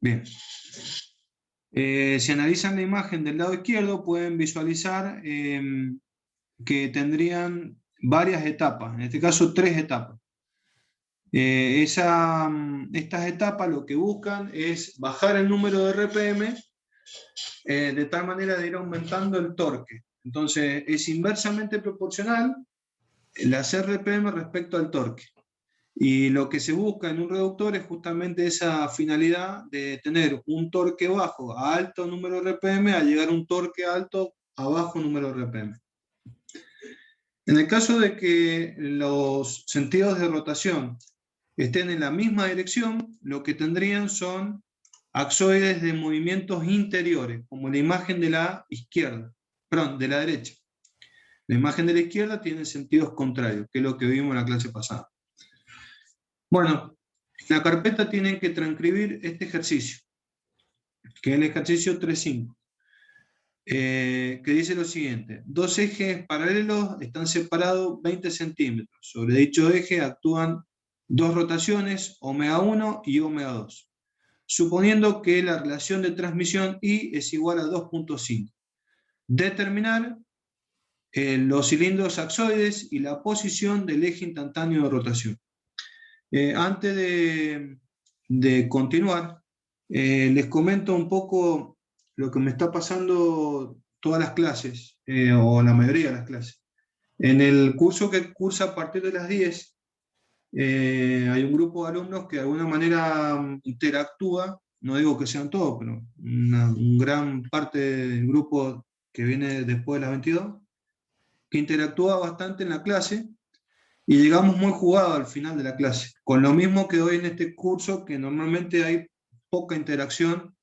Bien. Si analizan la imagen del lado izquierdo, pueden visualizar que tendrían varias etapas, en este caso 3 etapas. Estas etapas lo que buscan es bajar el número de RPM de tal manera de ir aumentando el torque. Entonces es inversamente proporcional las RPM respecto al torque. Y lo que se busca en un reductor es justamente esa finalidad de tener un torque bajo a alto número de RPM a llegar a un torque alto a bajo número de RPM. En el caso de que los sentidos de rotación estén en la misma dirección, lo que tendrían son axoides de movimientos interiores, como la imagen de la izquierda, perdón, de la derecha. La imagen de la izquierda tiene sentidos contrarios, que es lo que vimos en la clase pasada. Bueno, en la carpeta tienen que transcribir este ejercicio, que es el ejercicio 3.5, que dice lo siguiente: dos ejes paralelos están separados 20 centímetros. Sobre dicho eje actúan dos rotaciones, ω1 y ω2, suponiendo que la relación de transmisión I es igual a 2.5. Determinar los cilindros axoides y la posición del eje instantáneo de rotación. Antes de continuar, les comento un poco lo que me está pasando todas las clases, o la mayoría de las clases. En el curso que cursa a partir de las 10, hay un grupo de alumnos que de alguna manera interactúa, no digo que sean todos, pero una gran parte del grupo que viene después de las 22, que interactúa bastante en la clase, y llegamos muy jugados al final de la clase, con lo mismo que hoy en este curso, que normalmente hay poca interacción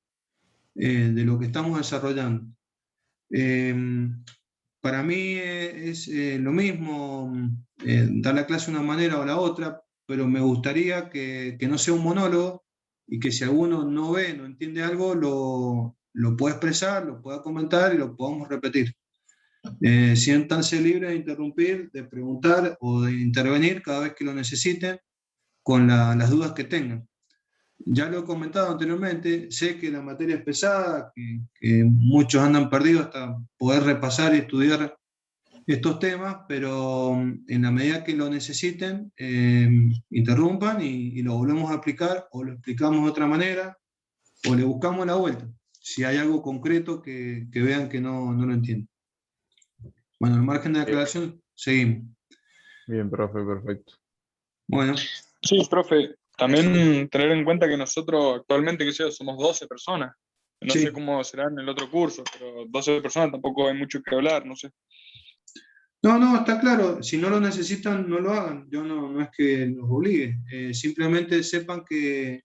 de lo que estamos desarrollando. Para mí es lo mismo dar la clase de una manera o la otra, pero me gustaría que no sea un monólogo, y que si alguno no ve, no entiende algo, lo pueda expresar, lo pueda comentar y lo podamos repetir. Siéntanse libres de interrumpir, de preguntar o de intervenir cada vez que lo necesiten con las dudas que tengan. Ya lo he comentado anteriormente, sé que la materia es pesada, que muchos andan perdidos hasta poder repasar y estudiar estos temas, pero en la medida que lo necesiten, interrumpan y lo volvemos a aplicar, o lo explicamos de otra manera, o le buscamos la vuelta, si hay algo concreto que vean que no lo entienden. Bueno, al margen de la aclaración, seguimos. Bien, profe, perfecto. Bueno. Sí, profe, también tener en cuenta que nosotros actualmente, que sé, somos 12 personas. No Sí. sé cómo será en el otro curso, pero 12 personas tampoco hay mucho que hablar, no sé. No, está claro. Si no lo necesitan, no lo hagan. Yo no es que los obligue. Simplemente sepan que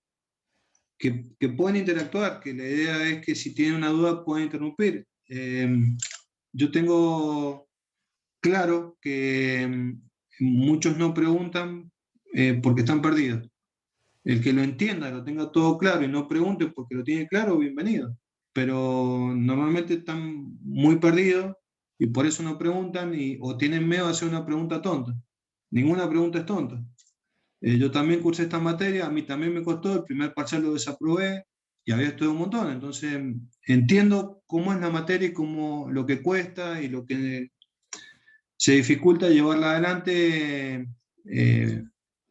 pueden interactuar, que la idea es que si tienen una duda pueden interrumpir. Yo tengo claro que muchos no preguntan porque están perdidos. El que lo entienda, lo tenga todo claro y no pregunte porque lo tiene claro, bienvenido. Pero normalmente están muy perdidos y por eso no preguntan, o tienen miedo a hacer una pregunta tonta. Ninguna pregunta es tonta. Yo también cursé esta materia, a mí también me costó, el primer parcial lo desaprobé y había estudiado un montón. Entonces entiendo cómo es la materia y cómo lo que cuesta y lo que se dificulta llevarla adelante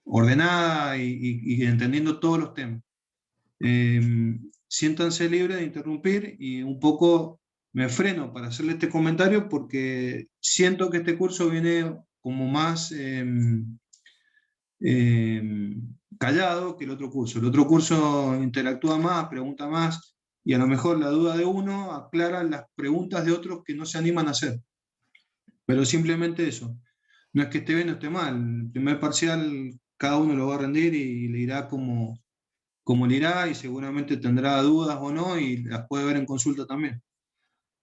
ordenada y entendiendo todos los temas. Siéntanse libres de interrumpir, y un poco me freno para hacerle este comentario porque siento que este curso viene como más callado que el otro curso. El otro curso interactúa más, pregunta más, y a lo mejor la duda de uno aclara las preguntas de otros que no se animan a hacer. Pero simplemente eso. No es que esté bien o esté mal. El primer parcial cada uno lo va a rendir y le irá como le irá, y seguramente tendrá dudas o no, y las puede ver en consulta también.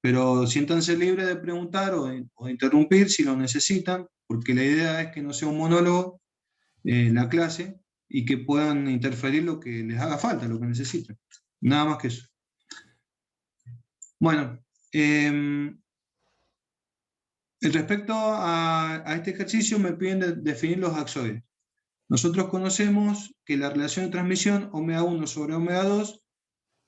Pero siéntanse libres de preguntar o de interrumpir si lo necesitan, porque la idea es que no sea un monólogo la clase, y que puedan interferir lo que les haga falta, lo que necesiten. Nada más que eso. Bueno, respecto a este ejercicio me piden definir los axoides. Nosotros conocemos que la relación de transmisión ω1 sobre ω2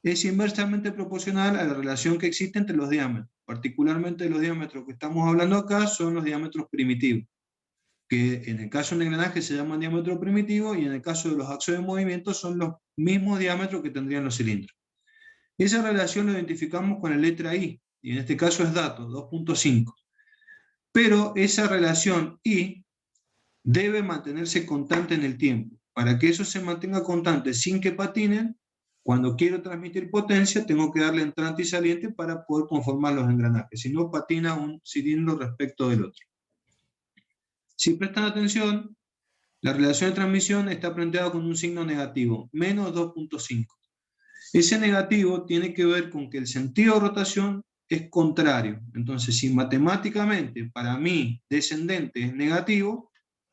es inversamente proporcional a la relación que existe entre los diámetros. Particularmente los diámetros que estamos hablando acá son los diámetros primitivos, que en el caso del engranaje se llaman diámetro primitivo y en el caso de los axos de movimiento son los mismos diámetros que tendrían los cilindros. Esa relación la identificamos con la letra I, y en este caso es dato, 2.5. Pero esa relación I debe mantenerse constante en el tiempo. Para que eso se mantenga constante sin que patinen, cuando quiero transmitir potencia, tengo que darle entrante y saliente para poder conformar los engranajes. Si no, patina un cilindro respecto del otro. Si prestan atención, la relación de transmisión está planteada con un signo negativo, menos 2.5. Ese negativo tiene que ver con que el sentido de rotación es contrario. Entonces, si matemáticamente para mí descendente es negativo,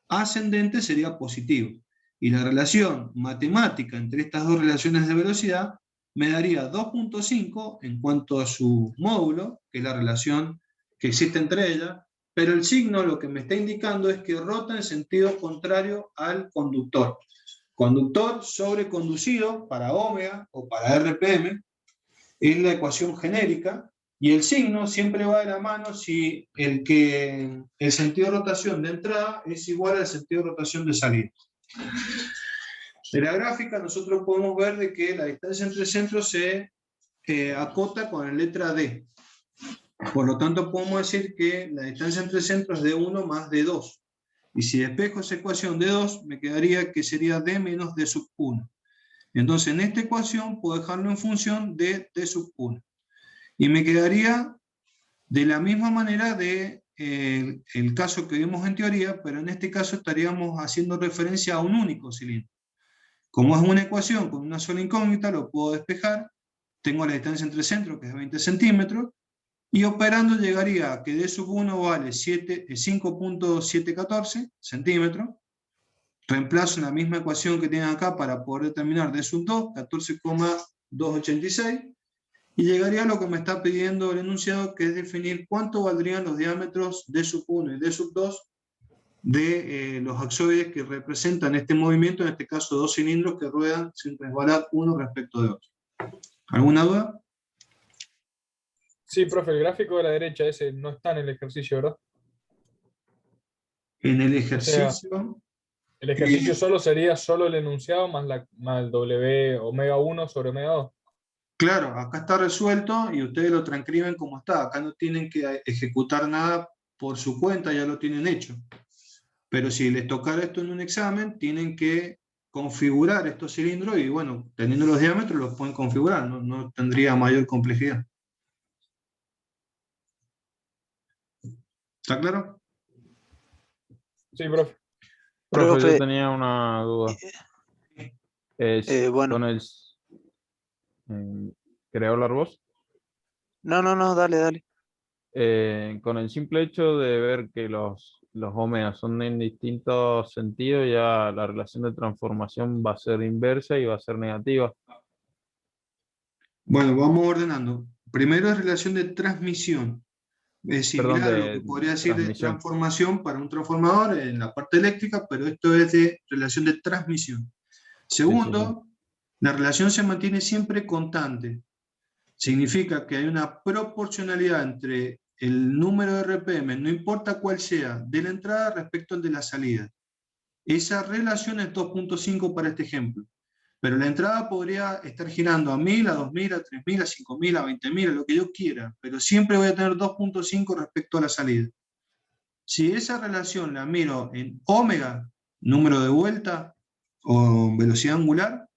ascendente sería positivo. Y la relación matemática entre estas dos relaciones de velocidad me daría 2.5 en cuanto a su módulo, que es la relación que existe entre ellas, pero el signo lo que me está indicando es que rota en sentido contrario al conductor. Conductor sobre conducido para omega o para RPM es la ecuación genérica, y el signo siempre va de la mano si el sentido de rotación de entrada es igual al sentido de rotación de salida. En la gráfica nosotros podemos ver de que la distancia entre centros se acota con la letra D. Por lo tanto podemos decir que la distancia entre centros es de 1 más D2. Y si despejo esa ecuación D2, me quedaría que sería D menos D sub 1. Entonces en esta ecuación puedo dejarlo en función de D sub 1. Y me quedaría de la misma manera de el caso que vimos en teoría, pero en este caso estaríamos haciendo referencia a un único cilindro. Como es una ecuación con una sola incógnita, lo puedo despejar. Tengo la distancia entre centros, que es 20 centímetros, y operando llegaría a que D sub 1 vale 5.714 centímetros. Reemplazo la misma ecuación que tienen acá para poder determinar D sub 2, 14,286, y llegaría a lo que me está pidiendo el enunciado, que es definir cuánto valdrían los diámetros D sub 1 y D sub 2 de los axoides que representan este movimiento, en este caso dos cilindros que ruedan sin resbalar uno respecto de otro. ¿Alguna duda? Sí, profe, el gráfico de la derecha ese no está en el ejercicio, ¿verdad? En el ejercicio... El ejercicio solo sería solo el enunciado más el W omega 1 sobre omega 2. Claro, acá está resuelto y ustedes lo transcriben como está. Acá no tienen que ejecutar nada por su cuenta, ya lo tienen hecho. Pero si les tocara esto en un examen, tienen que configurar estos cilindros y bueno, teniendo los diámetros los pueden configurar, no tendría mayor complejidad. ¿Está claro? Sí, profe. Profe, Profe, yo tenía una duda. bueno, Con el... ¿Querés hablar vos? no, dale. Con el simple hecho de ver que los omegas son en distintos sentidos, ya la relación de transformación va a ser inversa y va a ser negativa. Bueno, vamos ordenando. Primero es relación de transmisión. Es Perdón, similar a lo que de podría decir de transmisión. transformación para un transformador en la parte eléctrica, pero esto es de relación de transmisión. Segundo, la relación se mantiene siempre constante. Significa que hay una proporcionalidad entre el número de RPM, no importa cuál sea, de la entrada respecto al de la salida. Esa relación es 2.5 para este ejemplo. Pero la entrada podría estar girando a 1000, a 2000, a 3000, a 5000, a 20000, a lo que yo quiera, pero siempre voy a tener 2.5 respecto a la salida. Si esa relación la miro en omega, número de vuelta o velocidad angular,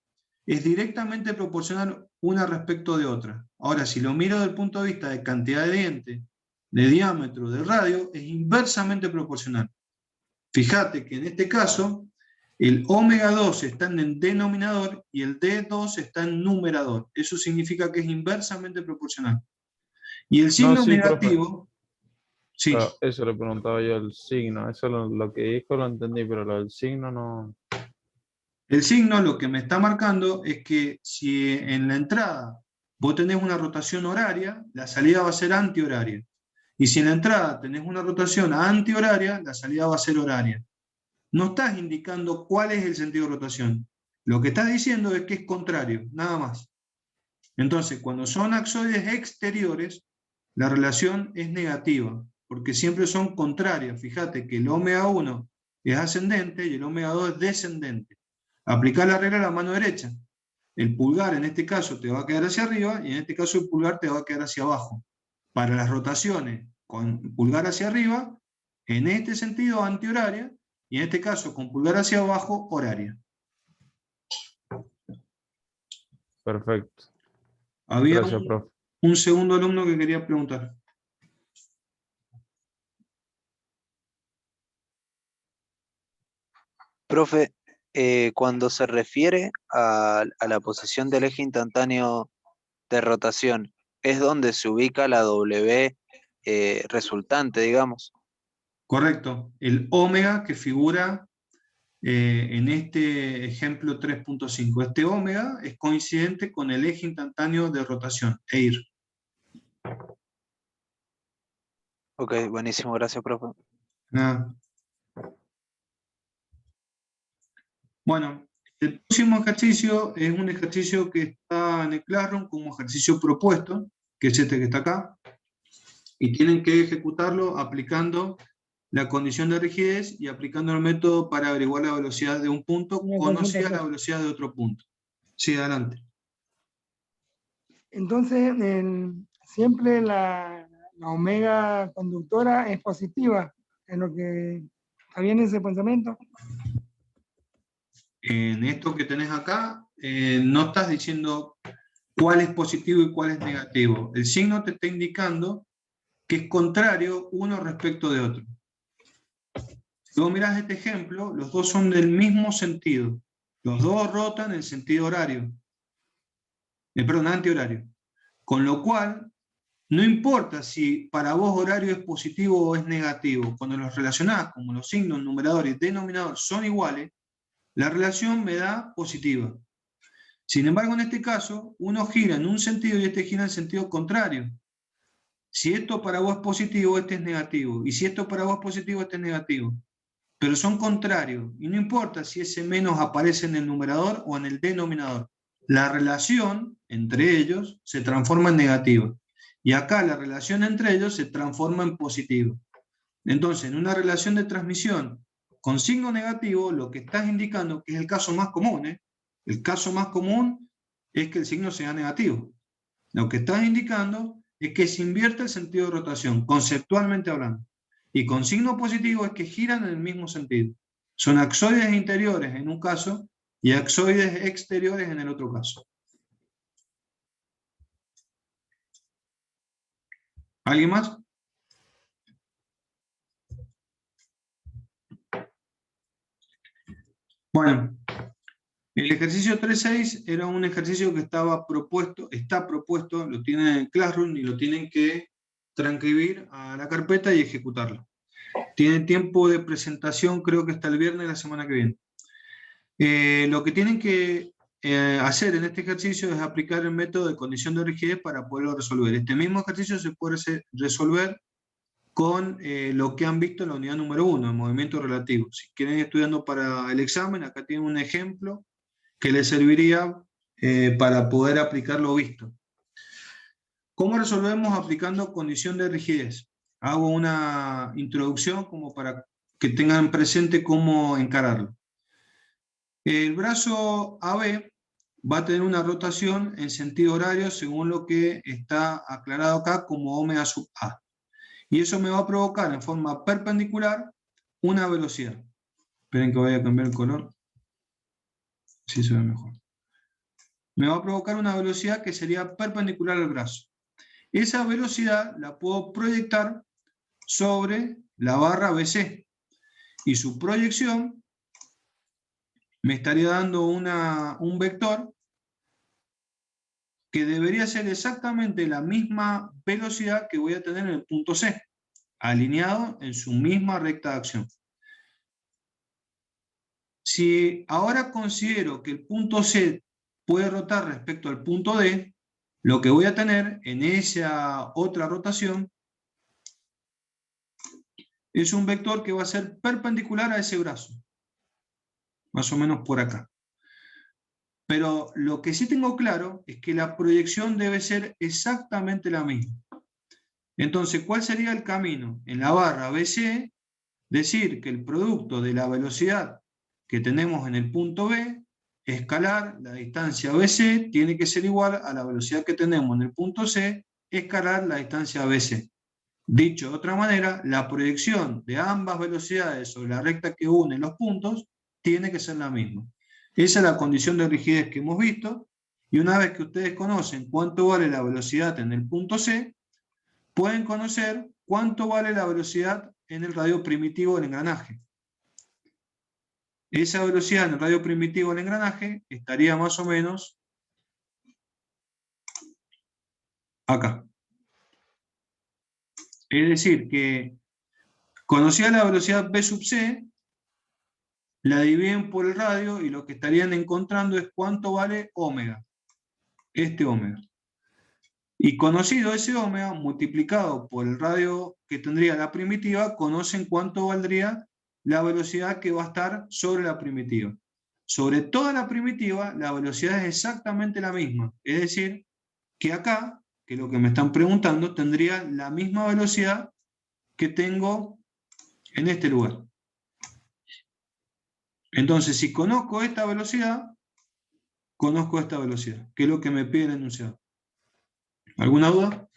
es directamente proporcional una respecto de otra. Ahora, si lo miro desde el punto de vista de cantidad de dientes, de diámetro, de radio, es inversamente proporcional. Fíjate que en este caso, el omega 2 está en el denominador y el D2 está en numerador. Eso significa que es inversamente proporcional. Y el signo No, sí, profe. negativo... Sí. Claro, eso le preguntaba yo, el signo. Eso lo que dijo lo entendí, pero lo del signo no... El signo lo que me está marcando es que si en la entrada vos tenés una rotación horaria, la salida va a ser antihoraria. Y si en la entrada tenés una rotación antihoraria, la salida va a ser horaria. No estás indicando cuál es el sentido de rotación. Lo que estás diciendo es que es contrario, nada más. Entonces, cuando son axoides exteriores, la relación es negativa, porque siempre son contrarias. Fíjate que el omega 1 es ascendente y el omega 2 es descendente. Aplicar la regla a la mano derecha. El pulgar en este caso te va a quedar hacia arriba y en este caso el pulgar te va a quedar hacia abajo. Para las rotaciones con pulgar hacia arriba, en este sentido antihoraria, y en este caso con pulgar hacia abajo, horaria. Perfecto. Había Gracias, profe. un segundo alumno que quería preguntar. Profe, cuando se refiere a la posición del eje instantáneo de rotación, es donde se ubica la W resultante, digamos. Correcto. El omega que figura en este ejemplo 3.5. Este omega es coincidente con el eje instantáneo de rotación, EIR. Ok, buenísimo, gracias, profe. Nada. Bueno, el próximo ejercicio es un ejercicio que está en el Classroom como ejercicio propuesto, que es este que está acá, y tienen que ejecutarlo aplicando la condición de rigidez y aplicando el método para averiguar la velocidad de un punto conocida la velocidad de otro punto. Sí, adelante. Entonces, siempre la omega conductora es positiva, en lo que está bien ese pensamiento. En esto que tenés acá, no estás diciendo cuál es positivo y cuál es negativo. El signo te está indicando que es contrario uno respecto de otro. Si vos mirás este ejemplo, los dos son del mismo sentido. Los dos rotan en sentido horario. Perdón, antihorario. Con lo cual, no importa si para vos horario es positivo o es negativo, cuando los relacionás, como los signos numerador y denominador son iguales, la relación me da positiva. Sin embargo, en este caso, uno gira en un sentido y este gira en sentido contrario. Si esto para vos es positivo, este es negativo. Y si esto para vos es positivo, este es negativo. Pero son contrarios. Y no importa si ese menos aparece en el numerador o en el denominador. La relación entre ellos se transforma en negativa. Y acá la relación entre ellos se transforma en positiva. Entonces, en una relación de transmisión con signo negativo, lo que estás indicando, que es el caso más común, el caso más común es que el signo sea negativo. Lo que estás indicando es que se invierte el sentido de rotación, conceptualmente hablando. Y con signo positivo es que giran en el mismo sentido. Son axoides interiores en un caso y axoides exteriores en el otro caso. ¿Alguien más? Bueno, el ejercicio 3.6 era un ejercicio que estaba propuesto, está propuesto, lo tienen en Classroom y lo tienen que transcribir a la carpeta y ejecutarlo. Tienen tiempo de presentación, creo que hasta el viernes de la semana que viene. Lo que tienen que hacer en este ejercicio es aplicar el método de condición de rigidez para poderlo resolver. Este mismo ejercicio se puede resolver con lo que han visto en la unidad número 1, el movimiento relativo. Si quieren ir estudiando para el examen, acá tienen un ejemplo que les serviría para poder aplicar lo visto. ¿Cómo resolvemos aplicando condición de rigidez? Hago una introducción como para que tengan presente cómo encararlo. El brazo AB va a tener una rotación en sentido horario según lo que está aclarado acá como omega sub A. Y eso me va a provocar en forma perpendicular una velocidad. Esperen que voy a cambiar el color. Así se ve mejor. Me va a provocar una velocidad que sería perpendicular al brazo. Esa velocidad la puedo proyectar sobre la barra BC. Y su proyección me estaría dando un vector que debería ser exactamente la misma velocidad que voy a tener en el punto C, alineado en su misma recta de acción. Si ahora considero que el punto C puede rotar respecto al punto D, lo que voy a tener en esa otra rotación es un vector que va a ser perpendicular a ese brazo, más o menos por acá. Pero lo que sí tengo claro es que la proyección debe ser exactamente la misma. Entonces, ¿cuál sería el camino? En la barra BC, decir que el producto de la velocidad que tenemos en el punto B, escalar la distancia BC, tiene que ser igual a la velocidad que tenemos en el punto C, escalar la distancia BC. Dicho de otra manera, la proyección de ambas velocidades sobre la recta que une los puntos tiene que ser la misma. Esa es la condición de rigidez que hemos visto, y una vez que ustedes conocen cuánto vale la velocidad en el punto C, pueden conocer cuánto vale la velocidad en el radio primitivo del engranaje. Esa velocidad en el radio primitivo del engranaje estaría más o menos acá. Es decir, que conocida la velocidad B sub C, la dividen por el radio y lo que estarían encontrando es cuánto vale ómega, este ómega. Y conocido ese ómega, multiplicado por el radio que tendría la primitiva, conocen cuánto valdría la velocidad que va a estar sobre la primitiva. Sobre toda la primitiva, la velocidad es exactamente la misma. Es decir, que acá, que es lo que me están preguntando, tendría la misma velocidad que tengo en este lugar. Entonces, si conozco esta velocidad, conozco esta velocidad, que es lo que me pide el enunciado. ¿Alguna duda?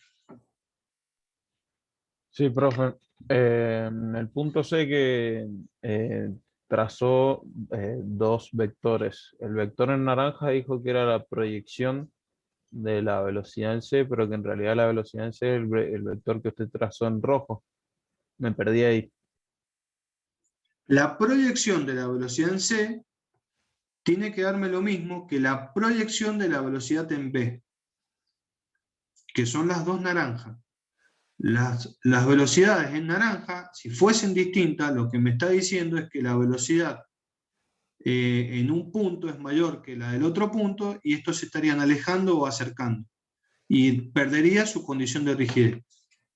Sí, profe. En el punto C que trazó dos vectores. El vector en naranja dijo que era la proyección de la velocidad en C, pero que en realidad la velocidad en C es el vector que usted trazó en rojo. Me perdí ahí. La proyección de la velocidad en C tiene que darme lo mismo que la proyección de la velocidad en B, que son las dos naranjas. Las velocidades en naranja, si fuesen distintas, lo que me está diciendo es que la velocidad en un punto es mayor que la del otro punto, y estos se estarían alejando o acercando, y perdería su condición de rigidez.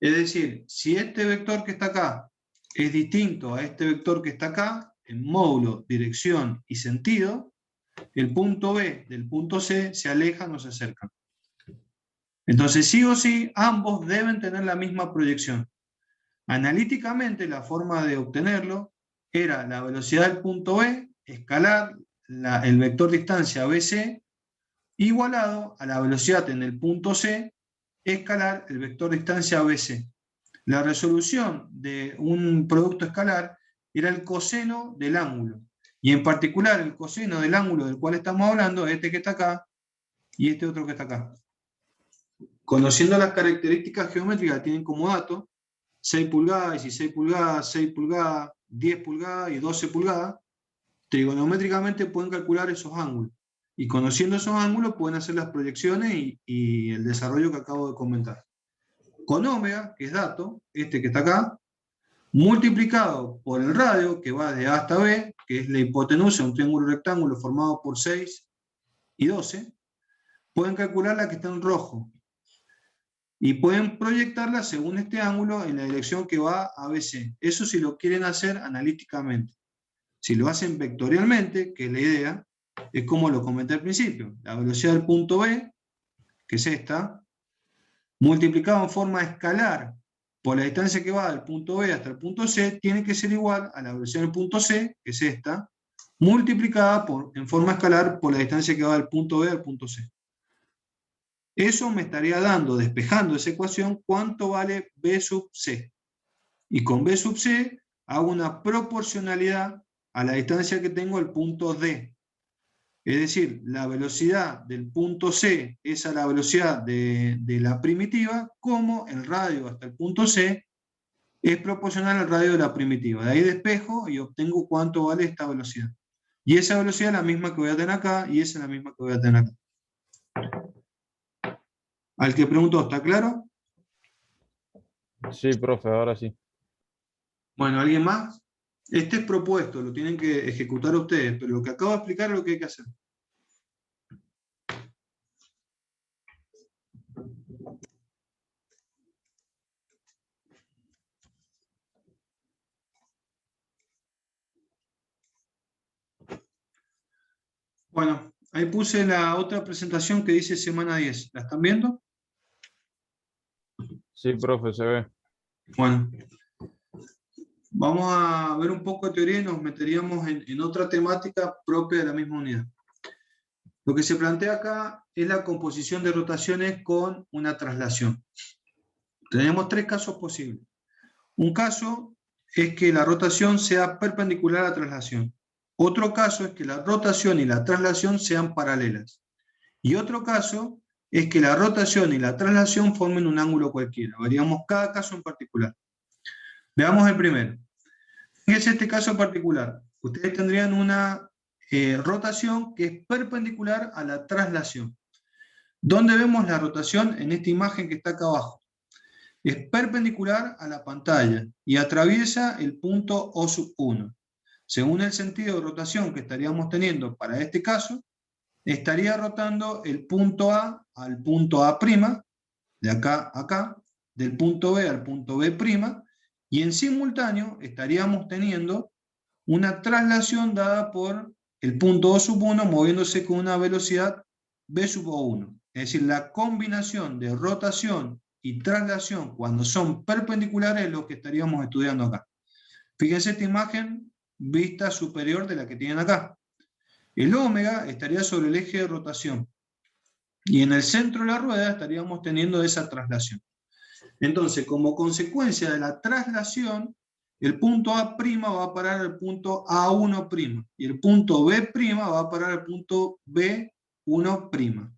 Es decir, si este vector que está acá es distinto a este vector que está acá, en módulo, dirección y sentido, el punto B del punto C se alejan o se acercan. Entonces, sí o sí, ambos deben tener la misma proyección. Analíticamente, la forma de obtenerlo era la velocidad del punto B, escalar el vector distancia BC, igualado a la velocidad en el punto C, escalar el vector distancia BC. La resolución de un producto escalar era el coseno del ángulo. Y en particular, el coseno del ángulo del cual estamos hablando, este que está acá, y este otro que está acá. Conociendo las características geométricas que tienen como dato, 6 pulgadas, 16 pulgadas, 6 pulgadas, 10 pulgadas y 12 pulgadas, trigonométricamente pueden calcular esos ángulos. Y conociendo esos ángulos pueden hacer las proyecciones y el desarrollo que acabo de comentar. Con ómega, que es dato, este que está acá, multiplicado por el radio, que va de A hasta B, que es la hipotenusa, un triángulo rectángulo formado por 6 y 12, pueden calcular la que está en rojo. Y pueden proyectarla según este ángulo en la dirección que va a ABC. Eso si lo quieren hacer analíticamente. Si lo hacen vectorialmente, que es la idea, es como lo comenté al principio. La velocidad del punto B, que es esta, multiplicado en forma escalar por la distancia que va del punto B hasta el punto C, tiene que ser igual a la velocidad del punto C, que es esta, multiplicada en forma escalar por la distancia que va del punto B al punto C. Eso me estaría dando, despejando esa ecuación, cuánto vale B sub C. Y con B sub C hago una proporcionalidad a la distancia que tengo al punto D. Es decir, la velocidad del punto C es a la velocidad de la primitiva, como el radio hasta el punto C es proporcional al radio de la primitiva. De ahí despejo y obtengo cuánto vale esta velocidad. Y esa velocidad es la misma que voy a tener acá, y esa es la misma que voy a tener acá. Al que preguntó, ¿está claro? Sí, profe, ahora sí. Bueno, ¿alguien más? Este es propuesto, lo tienen que ejecutar ustedes, pero lo que acabo de explicar es lo que hay que hacer. Bueno, Ahí puse la otra presentación que dice semana 10. ¿La están viendo? Sí, profe, se ve. Bueno. Vamos a ver un poco de teoría y nos meteríamos en otra temática propia de la misma unidad. Lo que se plantea acá es la composición de rotaciones con una traslación. Tenemos tres casos posibles. Un caso es que la rotación sea perpendicular a la traslación. Otro caso es que la rotación y la traslación sean paralelas. Y otro caso es que la rotación y la traslación formen un ángulo cualquiera. Veríamos cada caso en particular. Veamos el primero. Fíjense este caso en particular. Ustedes tendrían una rotación que es perpendicular a la traslación. ¿Dónde vemos la rotación? En esta imagen que está acá abajo. Es perpendicular a la pantalla y atraviesa el punto O1. Según el sentido de rotación que estaríamos teniendo para este caso, estaría rotando el punto A al punto A', de acá a acá, del punto B al punto B', y en simultáneo estaríamos teniendo una traslación dada por el punto O1 moviéndose con una velocidad V'1. Es decir, la combinación de rotación y traslación cuando son perpendiculares es lo que estaríamos estudiando acá. Fíjense esta imagen vista superior de la que tienen acá. El ómega estaría sobre el eje de rotación y en el centro de la rueda estaríamos teniendo esa traslación. Entonces, como consecuencia de la traslación, el punto A' va a parar al punto A1' y el punto B' va a parar al punto B1'.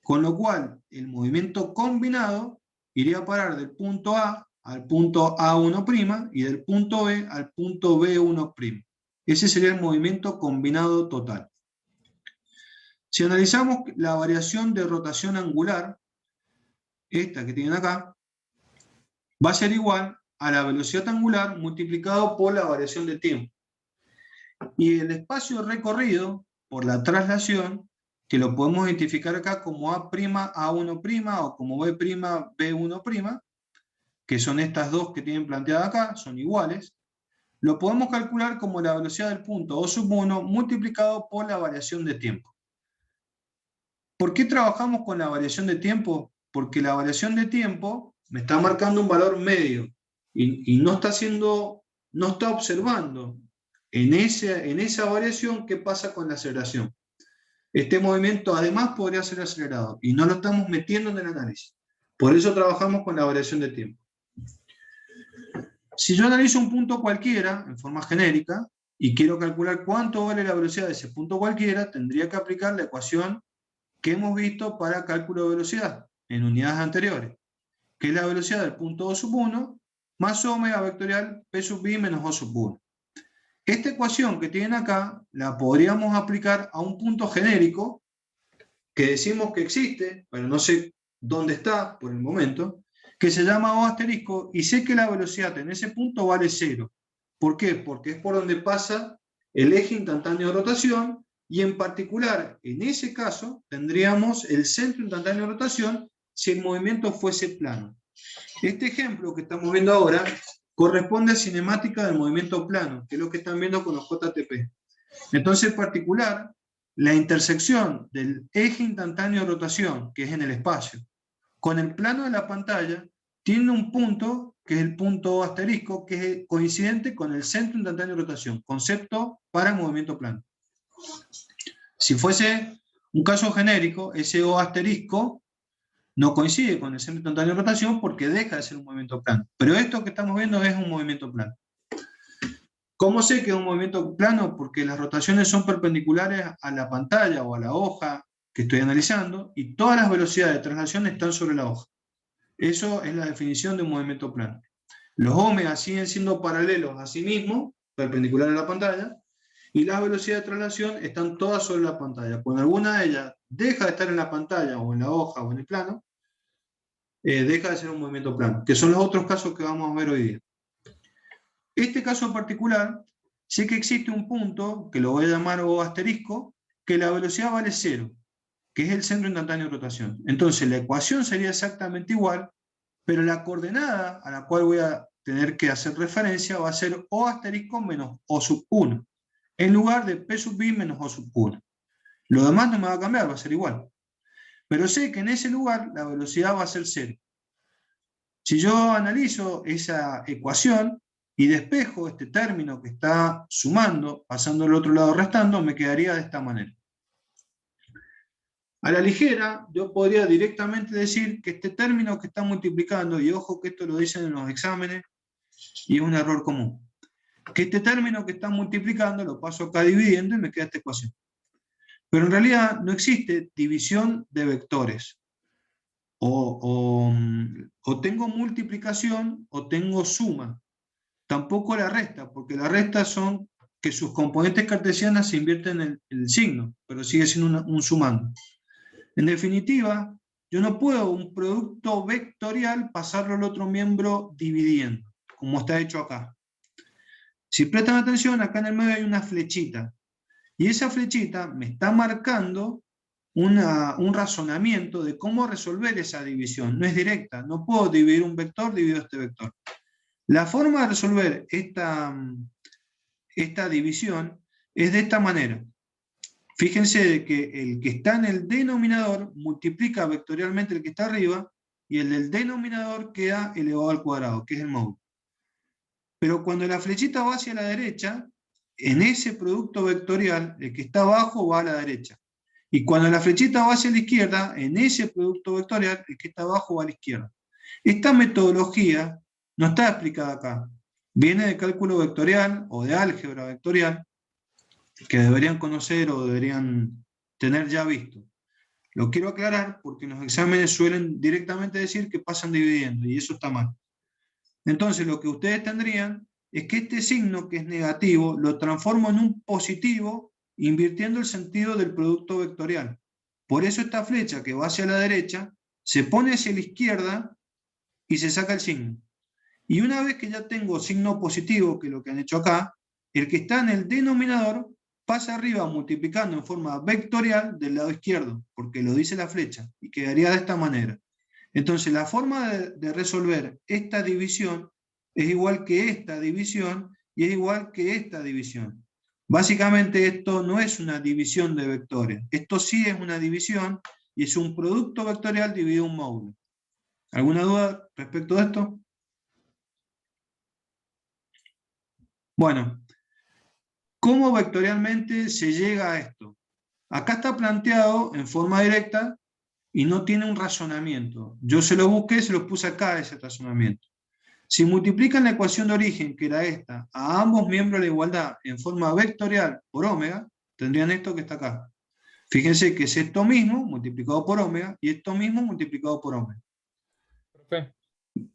Con lo cual, el movimiento combinado iría a parar del punto A al punto A1' y del punto B al punto B1'. Ese sería el movimiento combinado total. Si analizamos la variación de rotación angular, esta que tienen acá, va a ser igual a la velocidad angular multiplicado por la variación de tiempo. Y el espacio recorrido por la traslación, que lo podemos identificar acá como A', A1' o como B', B1', que son estas dos que tienen planteadas acá, son iguales, lo podemos calcular como la velocidad del punto O1 multiplicado por la variación de tiempo. ¿Por qué trabajamos con la variación de tiempo? Porque la variación de tiempo me está marcando un valor medio y no está observando en esa variación qué pasa con la aceleración. Este movimiento además podría ser acelerado y no lo estamos metiendo en el análisis. Por eso trabajamos con la variación de tiempo. Si yo analizo un punto cualquiera en forma genérica y quiero calcular cuánto vale la velocidad de ese punto cualquiera, tendría que aplicar la ecuación que hemos visto para cálculo de velocidad en unidades anteriores, que es la velocidad del punto O1 más omega vectorial P sub i menos O sub 1. Esta ecuación que tienen acá la podríamos aplicar a un punto genérico que decimos que existe, pero no sé dónde está por el momento, que se llama O asterisco y sé que la velocidad en ese punto vale 0. ¿Por qué? Porque es por donde pasa el eje instantáneo de rotación y en particular en ese caso tendríamos el centro instantáneo de rotación si el movimiento fuese plano. Este ejemplo que estamos viendo ahora corresponde a cinemática del movimiento plano, que es lo que están viendo con los JTP. Entonces, en particular, la intersección del eje instantáneo de rotación, que es en el espacio, con el plano de la pantalla, tiene un punto, que es el punto O asterisco, que es coincidente con el centro instantáneo de rotación, concepto para movimiento plano. Si fuese un caso genérico, ese O asterisco no coincide con el centro instantáneo de rotación porque deja de ser un movimiento plano. Pero esto que estamos viendo es un movimiento plano. ¿Cómo sé que es un movimiento plano? Porque las rotaciones son perpendiculares a la pantalla o a la hoja que estoy analizando y todas las velocidades de traslación están sobre la hoja. Eso es la definición de un movimiento plano. Los ómegas siguen siendo paralelos a sí mismos, perpendiculares a la pantalla, y las velocidades de traslación están todas sobre la pantalla. Cuando alguna de ellas deja de estar en la pantalla o en la hoja o en el plano, deja de ser un movimiento plano, que son los otros casos que vamos a ver hoy día. Este caso en particular, sé que existe un punto, que lo voy a llamar O asterisco, que la velocidad vale 0, que es el centro instantáneo de rotación. Entonces la ecuación sería exactamente igual, pero la coordenada a la cual voy a tener que hacer referencia va a ser O asterisco menos O sub 1, en lugar de P sub i menos O sub 1. Lo demás no me va a cambiar, va a ser igual. Pero sé que en ese lugar la velocidad va a ser 0. Si yo analizo esa ecuación y despejo este término que está sumando, pasando al otro lado restando, me quedaría de esta manera. A la ligera, yo podría directamente decir que este término que está multiplicando, y ojo que esto lo dicen en los exámenes, y es un error común, que este término que está multiplicando lo paso acá dividiendo y me queda esta ecuación. Pero en realidad no existe división de vectores. O tengo multiplicación o tengo suma. Tampoco la resta, porque la resta son que sus componentes cartesianas se invierten en el signo, pero sigue siendo un sumando. En definitiva, yo no puedo un producto vectorial pasarlo al otro miembro dividiendo, como está hecho acá. Si prestan atención, acá en el medio hay una flechita, y esa flechita me está marcando un razonamiento de cómo resolver esa división. No es directa, no puedo dividir un vector, divido este vector. La forma de resolver esta división es de esta manera. Fíjense de que el que está en el denominador multiplica vectorialmente el que está arriba, y el del denominador queda elevado al cuadrado, que es el módulo. Pero cuando la flechita va hacia la derecha, en ese producto vectorial, el que está abajo va a la derecha. Y cuando la flechita va hacia la izquierda, en ese producto vectorial, el que está abajo va a la izquierda. Esta metodología no está explicada acá. Viene de cálculo vectorial o de álgebra vectorial, que deberían conocer o deberían tener ya visto. Lo quiero aclarar porque en los exámenes suelen directamente decir que pasan dividiendo, y eso está mal. Entonces lo que ustedes tendrían es que este signo que es negativo lo transformo en un positivo invirtiendo el sentido del producto vectorial. Por eso esta flecha que va hacia la derecha se pone hacia la izquierda y se saca el signo. Y una vez que ya tengo signo positivo, que es lo que han hecho acá, el que está en el denominador pasa arriba multiplicando en forma vectorial del lado izquierdo, porque lo dice la flecha, y quedaría de esta manera. Entonces la forma de resolver esta división es igual que esta división y es igual que esta división. Básicamente esto no es una división de vectores, esto sí es una división y es un producto vectorial dividido en un módulo. ¿Alguna duda respecto a esto? Bueno, ¿cómo vectorialmente se llega a esto? Acá está planteado en forma directa y no tiene un razonamiento. Yo se lo busqué, se lo puse acá ese razonamiento. Si multiplican la ecuación de origen, que era esta, a ambos miembros de la igualdad en forma vectorial por omega, tendrían esto que está acá. Fíjense que es esto mismo multiplicado por omega y esto mismo multiplicado por omega. Profe,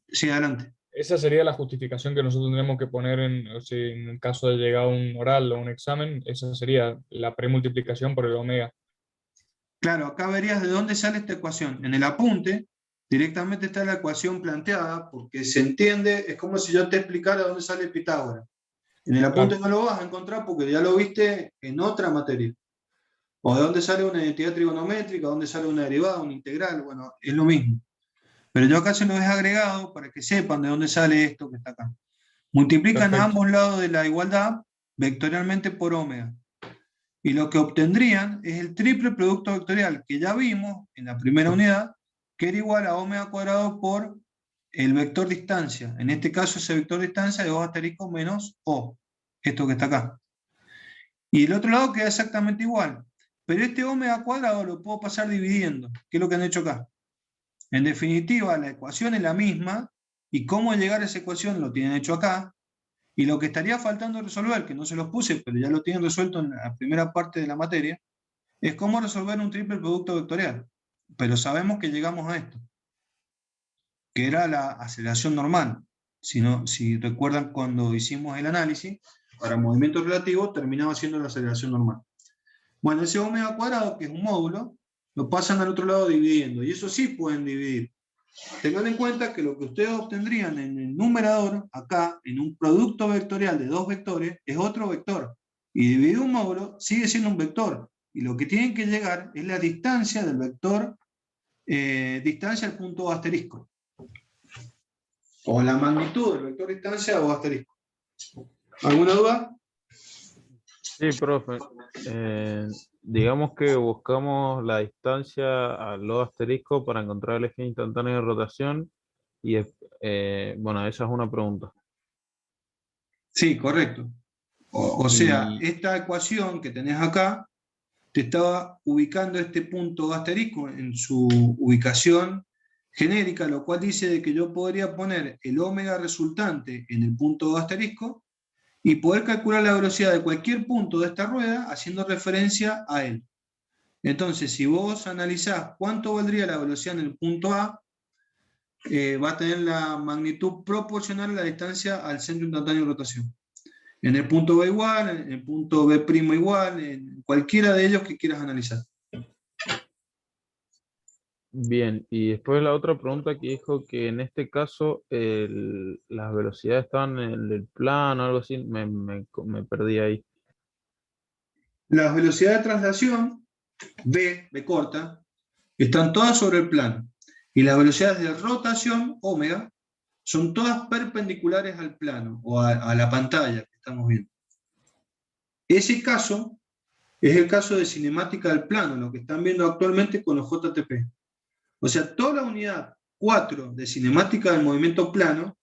Sí, adelante. esa sería la justificación que nosotros tendremos que poner o sea, en el caso de llegar a un oral o un examen. Esa sería la premultiplicación por el omega. Claro, acá verías de dónde sale esta ecuación. En el apunte directamente está la ecuación planteada, porque se entiende, es como si yo te explicara dónde sale Pitágoras. En el apunte no lo vas a encontrar porque ya lo viste en otra materia. O de dónde sale una identidad trigonométrica, dónde sale una derivada, una integral, bueno, es lo mismo. Pero yo acá se lo he agregado para que sepan de dónde sale esto que está acá. Multiplican a ambos lados de la igualdad vectorialmente por omega. Y lo que obtendrían es el triple producto vectorial que ya vimos en la primera unidad, que era igual a omega cuadrado por el vector distancia. En este caso ese vector distancia de 2 asterisco menos O, esto que está acá. Y el otro lado queda exactamente igual. Pero este omega cuadrado lo puedo pasar dividiendo, que es lo que han hecho acá. En definitiva, la ecuación es la misma, y cómo llegar a esa ecuación lo tienen hecho acá. Y lo que estaría faltando resolver, que no se los puse, pero ya lo tienen resuelto en la primera parte de la materia, es cómo resolver un triple producto vectorial. Pero sabemos que llegamos a esto, que era la aceleración normal. Si recuerdan cuando hicimos el análisis, para movimientos relativos terminaba siendo la aceleración normal. Bueno, ese omega cuadrado, que es un módulo, lo pasan al otro lado dividiendo, y eso sí pueden dividir. Tengan en cuenta que lo que ustedes obtendrían en el numerador, acá, en un producto vectorial de 2 vectores, es otro vector. Y dividir un módulo sigue siendo un vector. Y lo que tienen que llegar es la distancia del vector, distancia al punto asterisco. O la magnitud del vector distancia o asterisco. ¿Alguna duda? Sí, profe. digamos que buscamos la distancia al O asterisco para encontrar el eje instantáneo de rotación y, bueno, esa es una pregunta. Sí, correcto. O sea, Y esta ecuación que tenés acá te estaba ubicando este punto asterisco en su ubicación genérica, lo cual dice de que yo podría poner el ómega resultante en el punto asterisco y poder calcular la velocidad de cualquier punto de esta rueda haciendo referencia a él. Entonces, si vos analizás cuánto valdría la velocidad en el punto A, va a tener la magnitud proporcional a la distancia al centro instantáneo de rotación. En el punto B igual, en el punto B' igual, en cualquiera de ellos que quieras analizar. bien, y después la otra pregunta que dijo que en este caso las velocidades estaban en el plano, algo así, me perdí ahí. Las velocidades de traslación, B corta, están todas sobre el plano. Y las velocidades de rotación, omega, son todas perpendiculares al plano o a la pantalla que estamos viendo. Ese caso es el caso de cinemática del plano, lo que están viendo actualmente con los JTP. O sea, toda la unidad 4 de cinemática del movimiento plano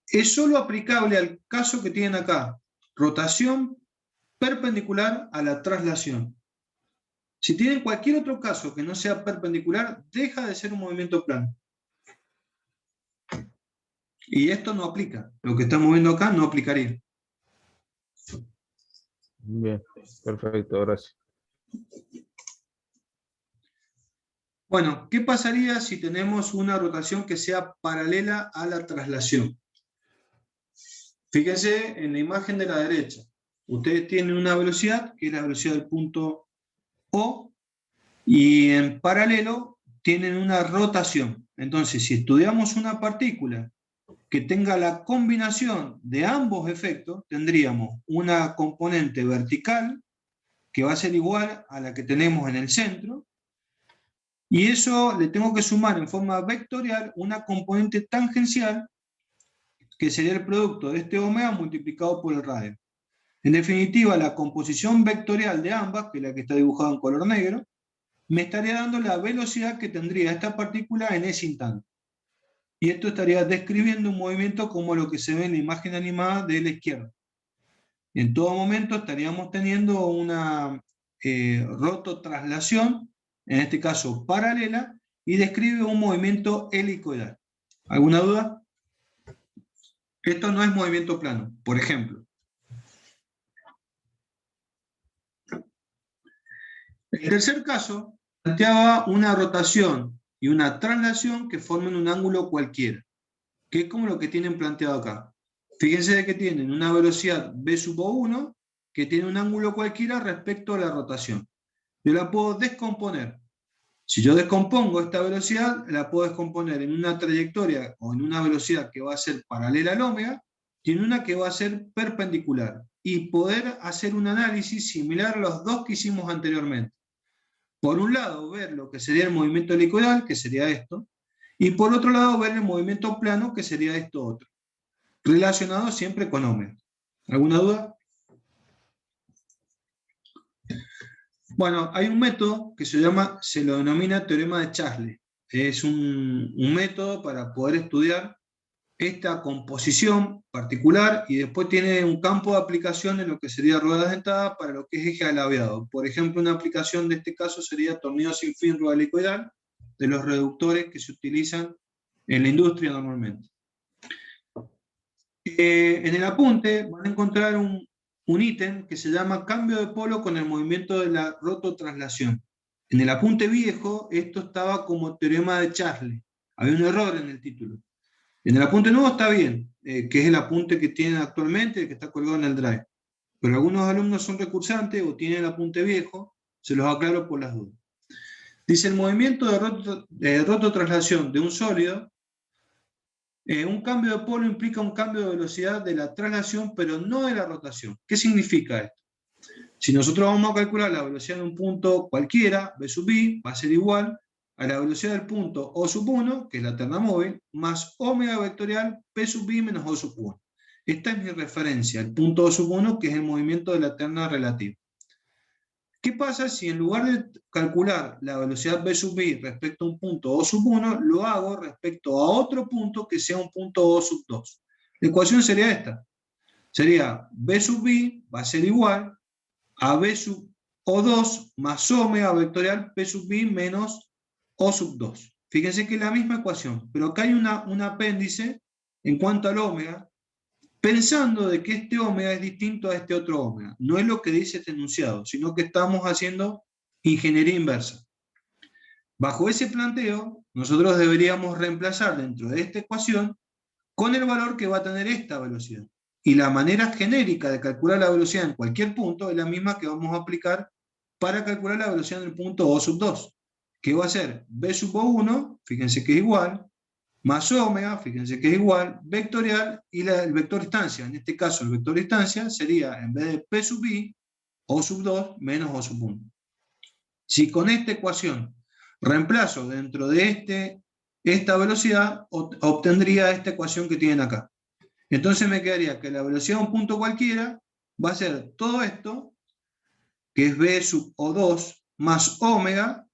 es solo aplicable al caso que tienen acá, rotación perpendicular a la traslación. Si tienen cualquier otro caso que no sea perpendicular, deja de ser un movimiento plano. Y esto no aplica. Lo que estamos viendo acá no aplicaría. Bien, perfecto, gracias. Bueno, ¿qué pasaría si tenemos una rotación que sea paralela a la traslación? Fíjense en la imagen de la derecha. Ustedes tienen una velocidad, que es la velocidad del punto O, y en paralelo tienen una rotación. Entonces, si estudiamos una partícula que tenga la combinación de ambos efectos, tendríamos una componente vertical que va a ser igual a la que tenemos en el centro, y eso le tengo que sumar en forma vectorial una componente tangencial que sería el producto de este omega multiplicado por el radio. En definitiva, la composición vectorial de ambas, que es la que está dibujada en color negro, me estaría dando la velocidad que tendría esta partícula en ese instante. Y esto estaría describiendo un movimiento como lo que se ve en la imagen animada de la izquierda. En todo momento estaríamos teniendo una rototraslación, en este caso paralela, y describe un movimiento helicoidal. ¿Alguna duda? Esto no es movimiento plano, por ejemplo. El tercer caso planteaba una rotación y una traslación que formen un ángulo cualquiera, que es como lo que tienen planteado acá. Fíjense de que tienen una velocidad v sub O1 que tiene un ángulo cualquiera respecto a la rotación. Yo la puedo descomponer. Si yo descompongo esta velocidad, la puedo descomponer en una trayectoria o en una velocidad que va a ser paralela al ómega y en una que va a ser perpendicular, y poder hacer un análisis similar a los dos que hicimos anteriormente. Por un lado, ver lo que sería el movimiento helicoidal, que sería esto, y por otro lado, ver el movimiento plano, que sería esto otro, relacionado siempre con omega. ¿Alguna duda? Bueno, hay un método que se lo denomina teorema de Chasles. Es un método para poder estudiar esta composición particular, y después tiene un campo de aplicación en lo que sería ruedas dentadas para lo que es eje alabeado. Por ejemplo, una aplicación de este caso sería tornillo sin fin rueda helicoidal, de los reductores que se utilizan en la industria normalmente. En el apunte van a encontrar un ítem que se llama cambio de polo con el movimiento de la rototraslación. En el apunte viejo esto estaba como teorema de Chasles. Había un error en el título. En el apunte nuevo está bien, que es el apunte que tienen actualmente, que está colgado en el Drive. Pero algunos alumnos son recursantes o tienen el apunte viejo, se los aclaro por las dudas. Dice: el movimiento de rototraslación de un sólido, un cambio de polo implica un cambio de velocidad de la traslación, pero no de la rotación. ¿Qué significa esto? Si nosotros vamos a calcular la velocidad de un punto cualquiera, v sub i, va a ser igual a la velocidad del punto O sub 1, que es la terna móvil, más omega vectorial P sub i menos O sub 1. Esta es mi referencia, el punto O sub 1, que es el movimiento de la terna relativa. ¿Qué pasa si en lugar de calcular la velocidad v sub i respecto a un punto o sub 1, lo hago respecto a otro punto que sea un punto o sub 2? La ecuación sería esta. Sería v sub i va a ser igual a v sub o2 más omega vectorial p sub i menos o sub 2. Fíjense que es la misma ecuación, pero acá hay un apéndice en cuanto al omega, pensando de que este omega es distinto a este otro omega. No es lo que dice este enunciado, sino que estamos haciendo ingeniería inversa. Bajo ese planteo, nosotros deberíamos reemplazar dentro de esta ecuación con el valor que va a tener esta velocidad. Y la manera genérica de calcular la velocidad en cualquier punto es la misma que vamos a aplicar para calcular la velocidad en el punto O sub 2, que va a ser v sub O1, fíjense que es igual, más omega, fíjense que es igual, vectorial, y el vector distancia. En este caso, el vector distancia sería, en vez de p sub i, O sub 2 menos O sub 1. Si con esta ecuación reemplazo dentro de esta velocidad, obtendría esta ecuación que tienen acá. Entonces me quedaría que la velocidad de un punto cualquiera va a ser todo esto, que es v sub O2 más omega,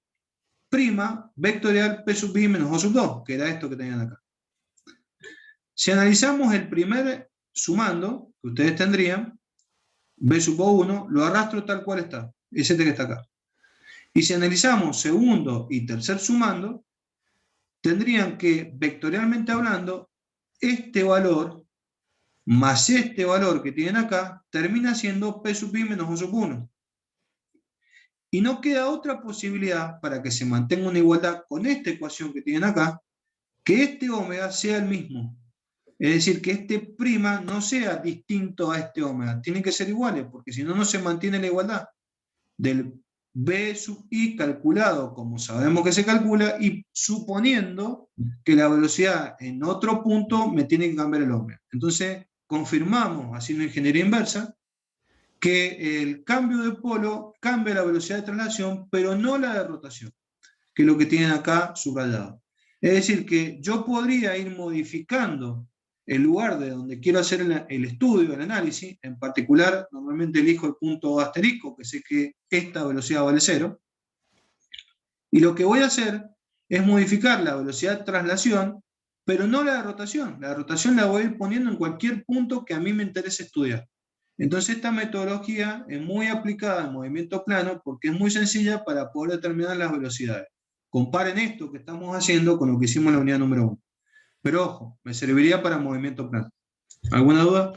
prima vectorial p sub i menos O sub 2, que era esto que tenían acá. Si analizamos el primer sumando, que ustedes tendrían, v sub O1, lo arrastro tal cual está, es este que está acá. Y si analizamos segundo y tercer sumando, tendrían que, vectorialmente hablando, este valor más este valor que tienen acá, termina siendo p sub i menos O sub 1. Y no queda otra posibilidad para que se mantenga una igualdad con esta ecuación que tienen acá, que este omega sea el mismo. Es decir, que este prima no sea distinto a este omega. Tienen que ser iguales, porque si no, no se mantiene la igualdad del v sub i calculado como sabemos que se calcula y suponiendo que la velocidad en otro punto me tiene que cambiar el omega. Entonces, confirmamos, haciendo ingeniería inversa, que el cambio de polo cambia la velocidad de traslación, pero no la de rotación, que es lo que tienen acá subrayado. Es decir, que yo podría ir modificando el lugar de donde quiero hacer el estudio, el análisis. En particular, normalmente elijo el punto asterisco, que sé que esta velocidad vale 0. Y lo que voy a hacer es modificar la velocidad de traslación, pero no la de rotación. La de rotación la voy a ir poniendo en cualquier punto que a mí me interese estudiar. Entonces esta metodología es muy aplicada en movimiento plano porque es muy sencilla para poder determinar las velocidades. Comparen esto que estamos haciendo con lo que hicimos en la unidad número 1. Pero ojo, me serviría para movimiento plano. ¿Alguna duda?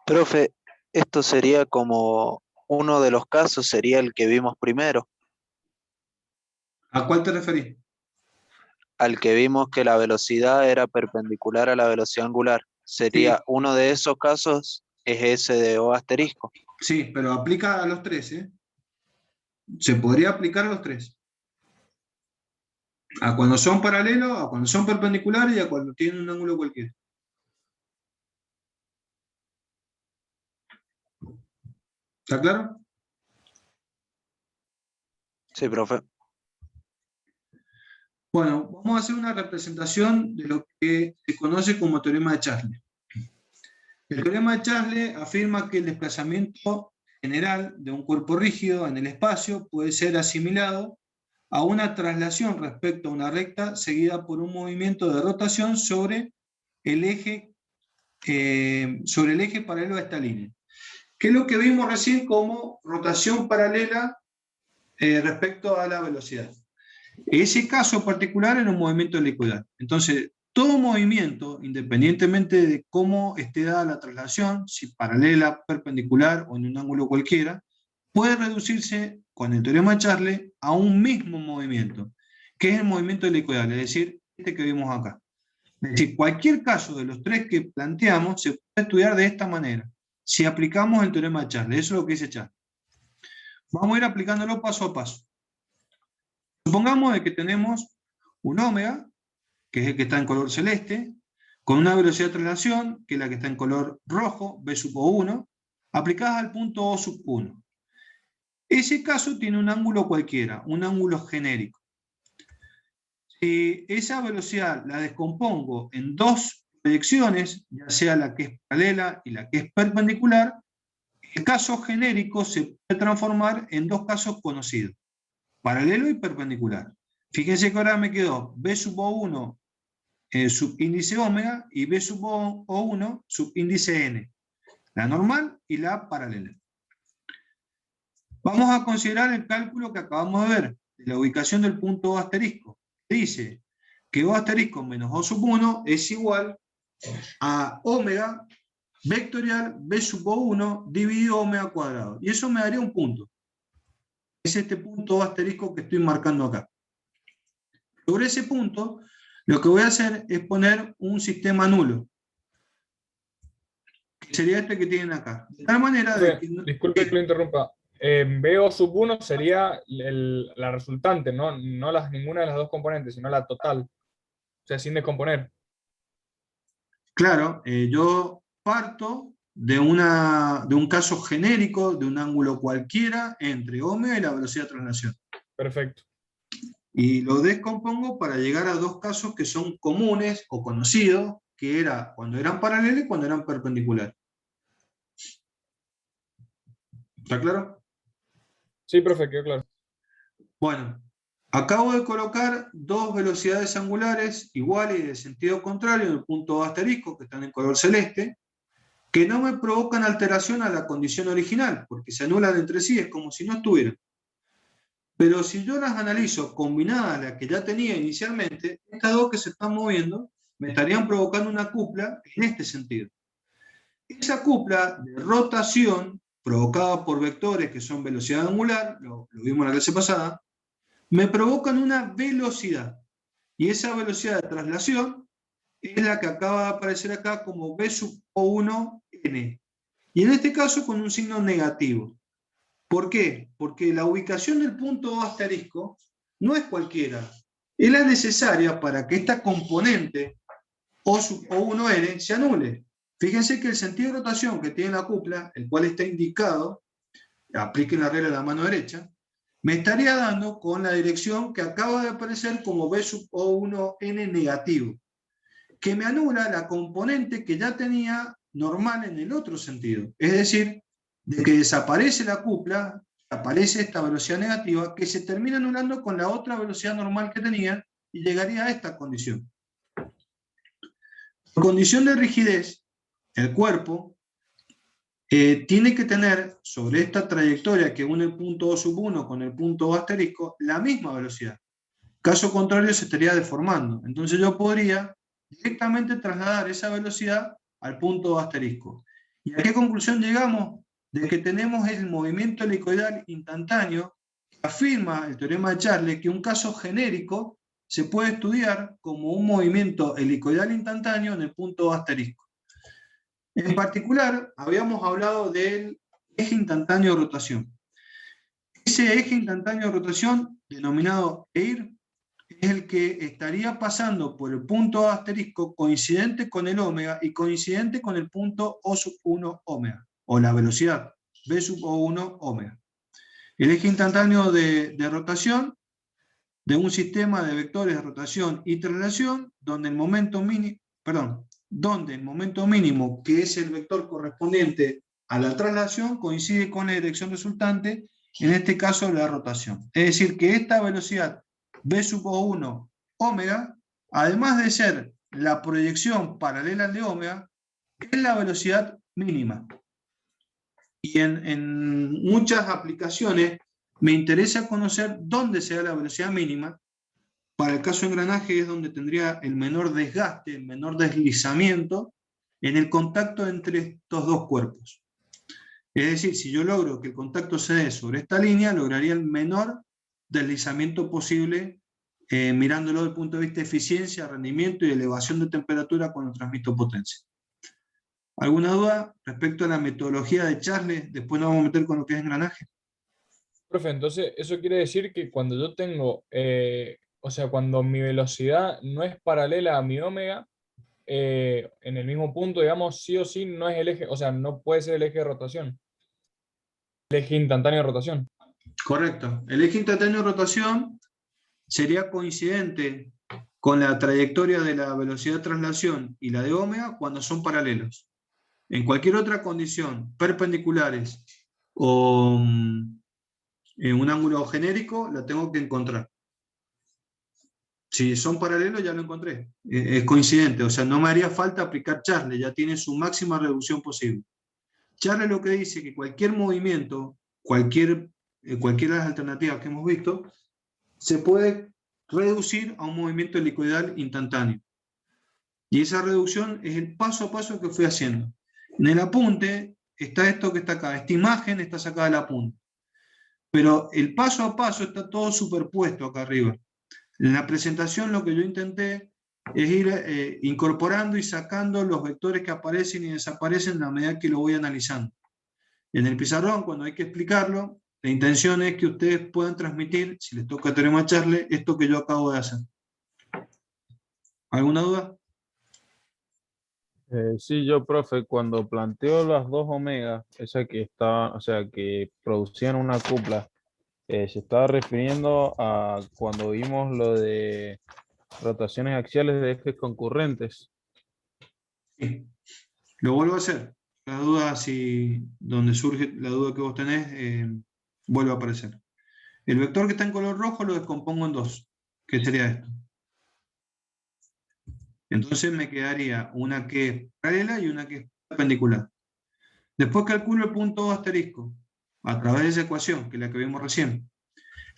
Profe, esto sería como uno de los casos, sería el que vimos primero, ¿A cuál te referís? al que vimos que la velocidad era perpendicular a la velocidad angular. Sería Sí. uno de esos casos, es ese de O asterisco. Sí, pero aplica a los tres, ¿eh? Se podría aplicar a los tres. A cuando son paralelos, a cuando son perpendiculares y a cuando tienen un ángulo cualquiera. ¿Está claro? Sí, profe. Bueno, vamos a hacer una representación de lo que se conoce como teorema de Chasles. El teorema de Chasles afirma que el desplazamiento general de un cuerpo rígido en el espacio puede ser asimilado a una traslación respecto a una recta seguida por un movimiento de rotación sobre el eje paralelo a esta línea. Que es lo que vimos recién como rotación paralela respecto a la velocidad. Ese caso particular era un movimiento helicoidal. Entonces, todo movimiento, independientemente de cómo esté dada la traslación, si paralela, perpendicular o en un ángulo cualquiera, puede reducirse con el teorema de Chasles a un mismo movimiento, que es el movimiento helicoidal, es decir, este que vimos acá. Es decir, cualquier caso de los tres que planteamos se puede estudiar de esta manera, si aplicamos el teorema de Chasles. Eso es lo que dice Chasles. Vamos a ir aplicándolo paso a paso. Supongamos de que tenemos un omega, que es el que está en color celeste, con una velocidad de traslación, que es la que está en color rojo, v sub O1, aplicada al punto O sub 1. Ese caso tiene un ángulo cualquiera, un ángulo genérico. Si esa velocidad la descompongo en dos proyecciones, ya sea la que es paralela y la que es perpendicular, el caso genérico se puede transformar en dos casos conocidos, paralelo y perpendicular. Fíjense que ahora me quedó B sub O1 subíndice omega y B sub O1 subíndice n, la normal y la paralela. Vamos a considerar el cálculo que acabamos de ver, de la ubicación del punto O asterisco. Dice que O asterisco menos O sub 1 es igual a omega vectorial B sub O1 dividido omega cuadrado. Y eso me daría un punto. Es este punto O asterisco que estoy marcando acá. Sobre ese punto, lo que voy a hacer es poner un sistema nulo. Que sería este que tienen acá. De tal manera de que... Disculpe que lo interrumpa. BO sub 1 sería la resultante, no ninguna de las dos componentes, sino la total. O sea, sin descomponer. Claro, yo parto de un caso genérico, de un ángulo cualquiera, entre omega y la velocidad de traslación. Perfecto. Y lo descompongo para llegar a dos casos que son comunes o conocidos, que era cuando eran paralelos y cuando eran perpendiculares. ¿Está claro? Sí, profe, quedó claro. Bueno, acabo de colocar dos velocidades angulares iguales y de sentido contrario en el punto asterisco, que están en color celeste, que no me provocan alteración a la condición original, porque se anulan entre sí, es como si no estuvieran. Pero si yo las analizo combinadas a las que ya tenía inicialmente, estas dos que se están moviendo me estarían provocando una cupla en este sentido. Esa cupla de rotación provocada por vectores que son velocidad angular, lo vimos en la clase pasada, me provocan una velocidad. Y esa velocidad de traslación es la que acaba de aparecer acá como B sub O1n. Y en este caso con un signo negativo. ¿Por qué? Porque la ubicación del punto O asterisco no es cualquiera. Es la necesaria para que esta componente O sub O1n se anule. Fíjense que el sentido de rotación que tiene la cupla, el cual está indicado, apliquen la regla de la mano derecha, me estaría dando con la dirección que acaba de aparecer como B sub O1n negativo, que me anula la componente que ya tenía normal en el otro sentido. Es decir, de que desaparece la cupla, aparece esta velocidad negativa, que se termina anulando con la otra velocidad normal que tenía y llegaría a esta condición. Por condición de rigidez, el cuerpo tiene que tener sobre esta trayectoria que une el punto O sub 1 con el punto O asterisco la misma velocidad. Caso contrario se estaría deformando. Entonces yo podría directamente trasladar esa velocidad al punto O asterisco. ¿Y a qué conclusión llegamos? De que tenemos el movimiento helicoidal instantáneo que afirma el teorema de Charles que un caso genérico se puede estudiar como un movimiento helicoidal instantáneo en el punto O asterisco. En particular, habíamos hablado del eje instantáneo de rotación. Ese eje instantáneo de rotación, denominado EIR, es el que estaría pasando por el punto O asterisco coincidente con el omega y coincidente con el punto O sub 1 omega, o la velocidad B sub O1 omega. El eje instantáneo de rotación de un sistema de vectores de rotación y traslación donde el momento mínimo, que es el vector correspondiente a la traslación, coincide con la dirección resultante, en este caso la rotación. Es decir, que esta velocidad B sub O1 omega, además de ser la proyección paralela al de omega, es la velocidad mínima. Y en muchas aplicaciones me interesa conocer dónde se da la velocidad mínima. Para el caso de engranaje es donde tendría el menor desgaste, el menor deslizamiento en el contacto entre estos dos cuerpos. Es decir, si yo logro que el contacto se dé sobre esta línea, lograría el menor deslizamiento posible mirándolo desde el punto de vista de eficiencia, rendimiento y elevación de temperatura cuando transmito potencia. ¿Alguna duda respecto a la metodología de Charles? Después nos vamos a meter con lo que es engranaje. Profe, entonces eso quiere decir que cuando yo tengo, cuando mi velocidad no es paralela a mi omega, en el mismo punto, digamos, sí o sí no es el eje, o sea, no puede ser el eje de rotación. El eje instantáneo de rotación. Correcto. El eje instantáneo de rotación sería coincidente con la trayectoria de la velocidad de traslación y la de omega cuando son paralelos. En cualquier otra condición, perpendiculares o en un ángulo genérico, la tengo que encontrar. Si son paralelos, ya lo encontré. Es coincidente, o sea, no me haría falta aplicar Charle, ya tiene su máxima reducción posible. Charle lo que dice que cualquier movimiento, cualquiera de las alternativas que hemos visto, se puede reducir a un movimiento helicoidal instantáneo. Y esa reducción es el paso a paso que fui haciendo. En el apunte está esto que está acá, esta imagen está sacada del apunte. Pero el paso a paso está todo superpuesto acá arriba. En la presentación lo que yo intenté es ir incorporando y sacando los vectores que aparecen y desaparecen a medida que lo voy analizando. En el pizarrón, cuando hay que explicarlo, la intención es que ustedes puedan transmitir, si les toca teorema Charle, esto que yo acabo de hacer. ¿Alguna duda? Sí, yo, profe, cuando planteo las dos omegas, esas que estaban, o sea, que producían una cupla, se estaba refiriendo a cuando vimos lo de rotaciones axiales de ejes concurrentes. Sí. Lo vuelvo a hacer. La duda, donde surge la duda que vos tenés, vuelve a aparecer. El vector que está en color rojo lo descompongo en dos, que sería esto. Entonces me quedaría una que es paralela y una que es perpendicular. Después calculo el punto O asterisco a través de esa ecuación, que es la que vimos recién.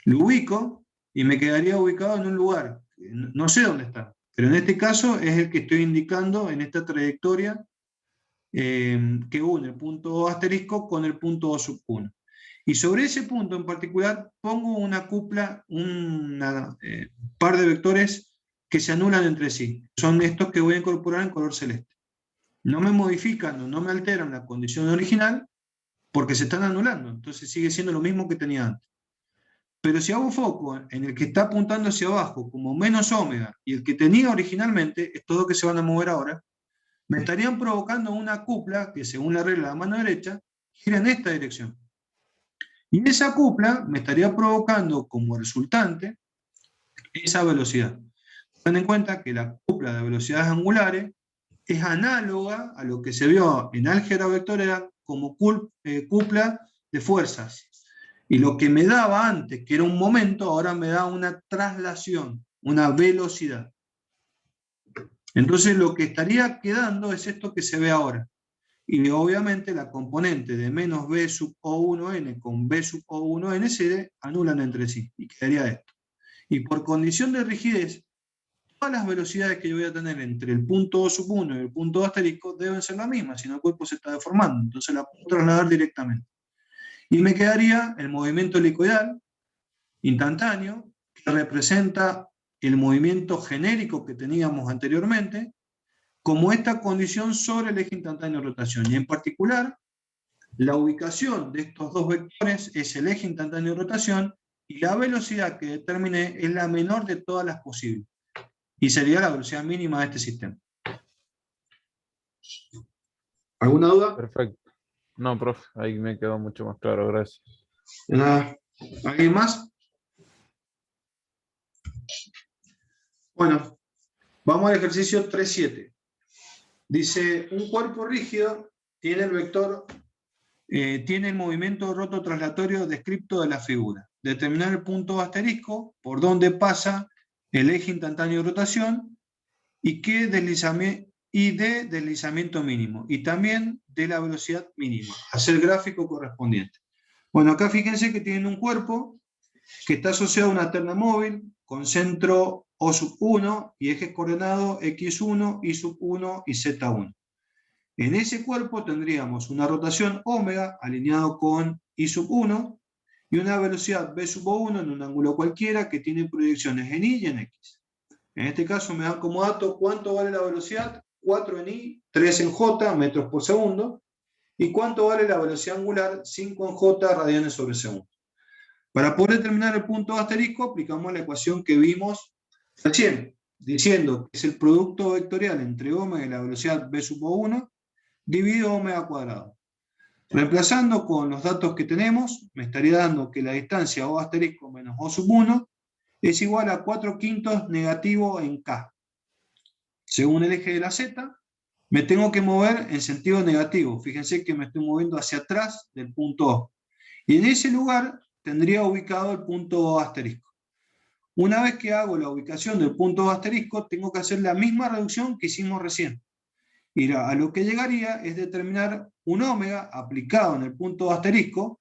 Lo ubico y me quedaría ubicado en un lugar. No sé dónde está, pero en este caso es el que estoy indicando en esta trayectoria que une el punto O asterisco con el punto O sub 1. Y sobre ese punto en particular pongo una cupla, una par de vectores que se anulan entre sí. Son estos que voy a incorporar en color celeste. No me modifican, no me alteran la condición original porque se están anulando. Entonces sigue siendo lo mismo que tenía antes. Pero si hago foco en el que está apuntando hacia abajo como menos ómega y el que tenía originalmente, estos dos que se van a mover ahora, me estarían provocando una cupla que según la regla de la mano derecha gira en esta dirección. Y esa cupla me estaría provocando como resultante esa velocidad. Ten en cuenta que la cupla de velocidades angulares es análoga a lo que se vio en álgebra vectorial como cupla de fuerzas. Y lo que me daba antes, que era un momento, ahora me da una traslación, una velocidad. Entonces lo que estaría quedando es esto que se ve ahora. Y obviamente la componente de menos B sub O1n con B sub O1n se anulan entre sí. Y quedaría esto. Y por condición de rigidez, todas las velocidades que yo voy a tener entre el punto O sub 1 y el punto O asterisco deben ser las mismas, si no el cuerpo se está deformando. Entonces la puedo trasladar directamente. Y me quedaría el movimiento helicoidal instantáneo, que representa el movimiento genérico que teníamos anteriormente, como esta condición sobre el eje instantáneo de rotación. Y en particular, la ubicación de estos dos vectores es el eje instantáneo de rotación y la velocidad que determiné es la menor de todas las posibles. Y sería la velocidad mínima de este sistema. ¿Alguna duda? Perfecto. No, profe, ahí me quedó mucho más claro, gracias. De nada. ¿Alguien más? Bueno, vamos al ejercicio 3.7. Dice, un cuerpo rígido tiene el vector, tiene el movimiento rototraslatorio descripto de la figura. Determinar el punto asterisco por donde pasa el eje instantáneo de rotación y de deslizamiento mínimo. Y también de la velocidad mínima. Hacer el gráfico correspondiente. Bueno, acá fíjense que tienen un cuerpo que está asociado a una terna móvil con centro O sub 1 y ejes coordenados X1, Y sub 1 y Z1. En ese cuerpo tendríamos una rotación ómega alineado con Y sub 1 y una velocidad B sub 1 en un ángulo cualquiera que tiene proyecciones en Y y en X. En este caso me dan como dato cuánto vale la velocidad, 4 en Y, 3 en J, metros por segundo, y cuánto vale la velocidad angular, 5 en J, radianes sobre segundo. Para poder determinar el punto asterisco, aplicamos la ecuación que vimos recién, diciendo que es el producto vectorial entre ómega y la velocidad B sub 1 dividido ómega cuadrado. Reemplazando con los datos que tenemos, me estaría dando que la distancia O asterisco menos O sub 1 es igual a 4/5 negativo en K. Según el eje de la Z, me tengo que mover en sentido negativo. Fíjense que me estoy moviendo hacia atrás del punto O. Y en ese lugar tendría ubicado el punto O asterisco. Una vez que hago la ubicación del punto O asterisco, tengo que hacer la misma reducción que hicimos recién. Y a lo que llegaría es determinar un ómega aplicado en el punto O asterisco,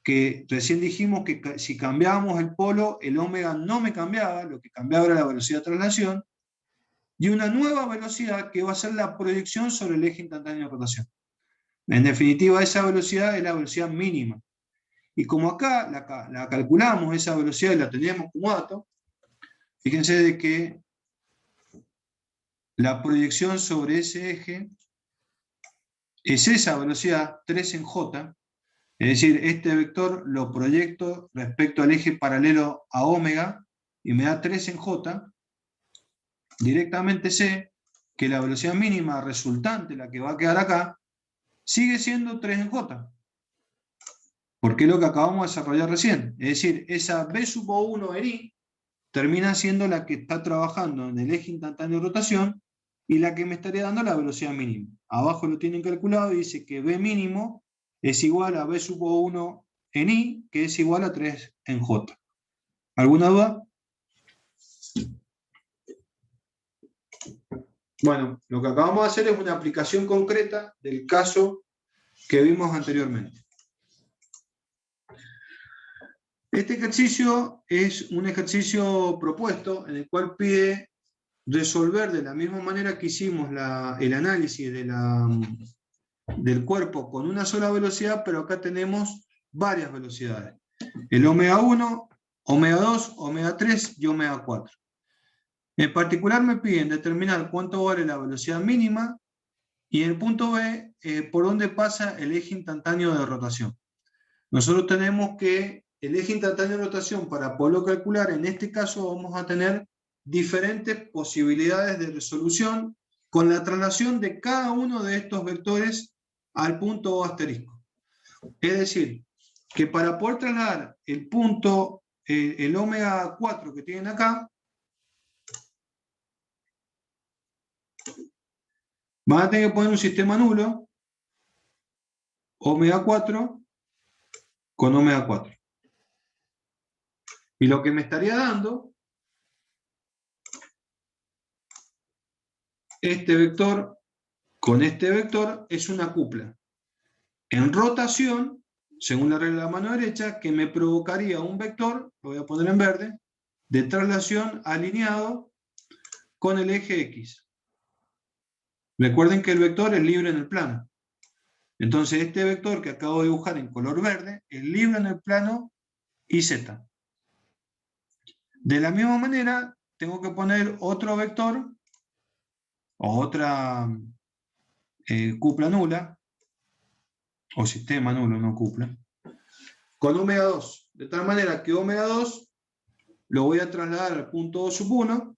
que recién dijimos que si cambiábamos el polo, el ómega no me cambiaba, lo que cambiaba era la velocidad de traslación, y una nueva velocidad que va a ser la proyección sobre el eje instantáneo de rotación. En definitiva, esa velocidad es la velocidad mínima. Y como acá la calculamos, esa velocidad y la teníamos como dato, fíjense de que la proyección sobre ese eje es esa velocidad, 3 en J, es decir, este vector lo proyecto respecto al eje paralelo a ómega y me da 3 en J. Directamente sé que la velocidad mínima resultante, la que va a quedar acá, sigue siendo 3 en J. Porque es lo que acabamos de desarrollar recién. Es decir, esa B sub O1 en I termina siendo la que está trabajando en el eje instantáneo de rotación y la que me estaría dando la velocidad mínima. Abajo lo tienen calculado y dice que B mínimo es igual a B sub O1 en I, que es igual a 3 en J. ¿Alguna duda? Bueno, lo que acabamos de hacer es una aplicación concreta del caso que vimos anteriormente. Este ejercicio es un ejercicio propuesto en el cual pide resolver de la misma manera que hicimos el análisis del cuerpo con una sola velocidad, pero acá tenemos varias velocidades. El omega 1, omega 2, omega 3 y omega 4. En particular me piden determinar cuánto vale la velocidad mínima y en el punto B, por dónde pasa el eje instantáneo de rotación. Nosotros tenemos que el eje instantáneo de rotación, para poderlo calcular, en este caso vamos a tener diferentes posibilidades de resolución con la traslación de cada uno de estos vectores al punto O asterisco. Es decir, que para poder trasladar el punto, el omega 4 que tienen acá, van a tener que poner un sistema nulo, omega 4 con omega 4. Y lo que me estaría dando este vector con este vector es una cupla en rotación, según la regla de la mano derecha, que me provocaría un vector, lo voy a poner en verde, de traslación alineado con el eje X. Recuerden que el vector es libre en el plano. Entonces este vector que acabo de dibujar en color verde es libre en el plano YZ. De la misma manera, tengo que poner otro vector o otra cupla nula, o sistema nulo, no cupla, con omega 2. De tal manera que omega 2 lo voy a trasladar al punto O sub 1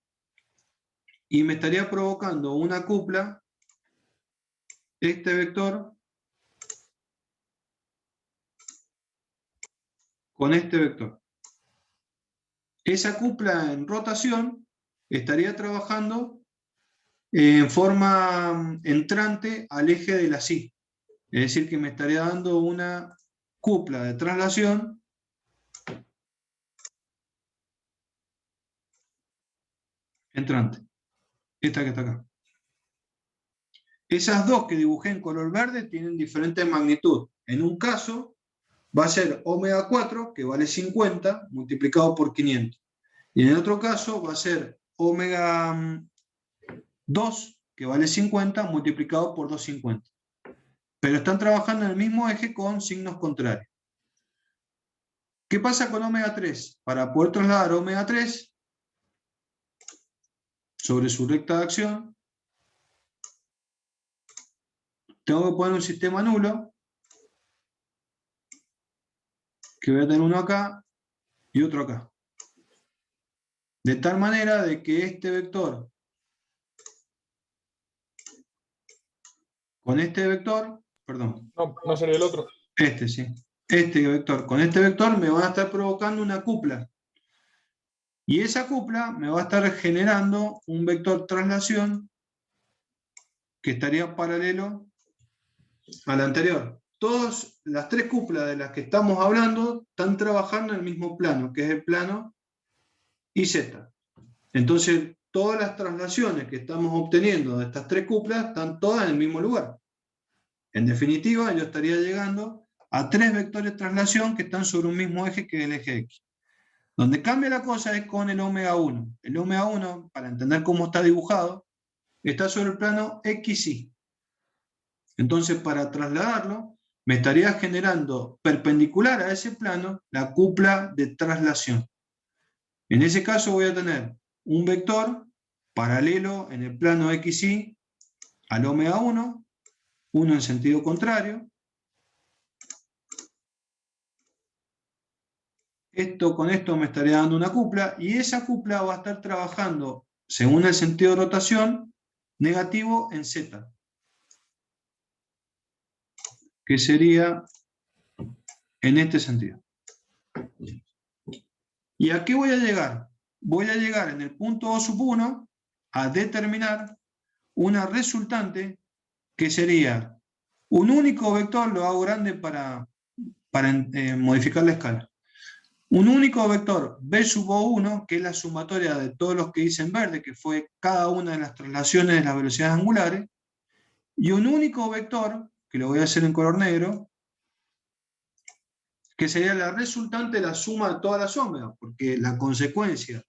y me estaría provocando una cupla, este vector, con este vector. Esa cupla en rotación estaría trabajando en forma entrante al eje de la Y. Es decir, que me estaría dando una cupla de traslación entrante. Esta que está acá. Esas dos que dibujé en color verde tienen diferente magnitud. En un caso va a ser omega 4, que vale 50, multiplicado por 500. Y en el otro caso va a ser omega 2, que vale 50, multiplicado por 250. Pero están trabajando en el mismo eje con signos contrarios. ¿Qué pasa con omega 3? Para poder trasladar omega 3 sobre su recta de acción, tengo que poner un sistema nulo, que voy a tener uno acá y otro acá. De tal manera de que este vector con este vector, perdón. No sería el otro. Este, sí. Este vector. Con este vector me va a estar provocando una cupla. Y esa cupla me va a estar generando un vector traslación que estaría paralelo al anterior. Todas las tres cúpulas de las que estamos hablando están trabajando en el mismo plano, que es el plano IZ. Entonces, todas las traslaciones que estamos obteniendo de estas tres cúpulas están todas en el mismo lugar. En definitiva, yo estaría llegando a tres vectores de traslación que están sobre un mismo eje que es el eje X. Donde cambia la cosa es con el omega 1. El omega 1, para entender cómo está dibujado, está sobre el plano XY. Entonces, para trasladarlo, me estaría generando perpendicular a ese plano la cupla de traslación. En ese caso voy a tener un vector paralelo en el plano XY al omega 1, uno en sentido contrario. Con esto me estaría dando una cupla, y esa cupla va a estar trabajando, según el sentido de rotación, negativo en Z, que sería en este sentido. ¿Y a qué voy a llegar? Voy a llegar en el punto O1 a determinar una resultante que sería un único vector, lo hago grande para modificar la escala. Un único vector B sub O1, que es la sumatoria de todos los que hice en verde, que fue cada una de las traslaciones de las velocidades angulares, y un único vector, que lo voy a hacer en color negro, que sería la resultante de la suma de todas las ómegas, porque la consecuencia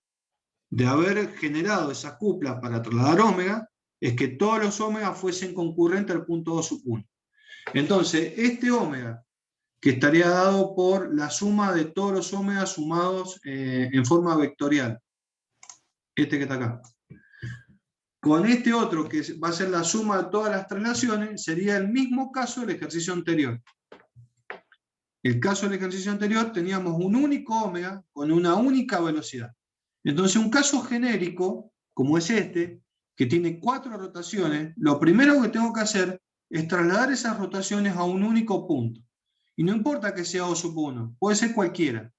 de haber generado esa cupla para trasladar ómega es que todos los ómegas fuesen concurrentes al punto 2 sub 1. Entonces, este ómega, que estaría dado por la suma de todos los ómegas sumados en forma vectorial, este que está acá, con este otro, que va a ser la suma de todas las traslaciones, sería el mismo caso del ejercicio anterior. El caso del ejercicio anterior teníamos un único ómega con una única velocidad. Entonces, un caso genérico, como es este, que tiene 4 rotaciones, lo primero que tengo que hacer es trasladar esas rotaciones a un único punto. Y no importa que sea O sub 1, puede ser cualquiera.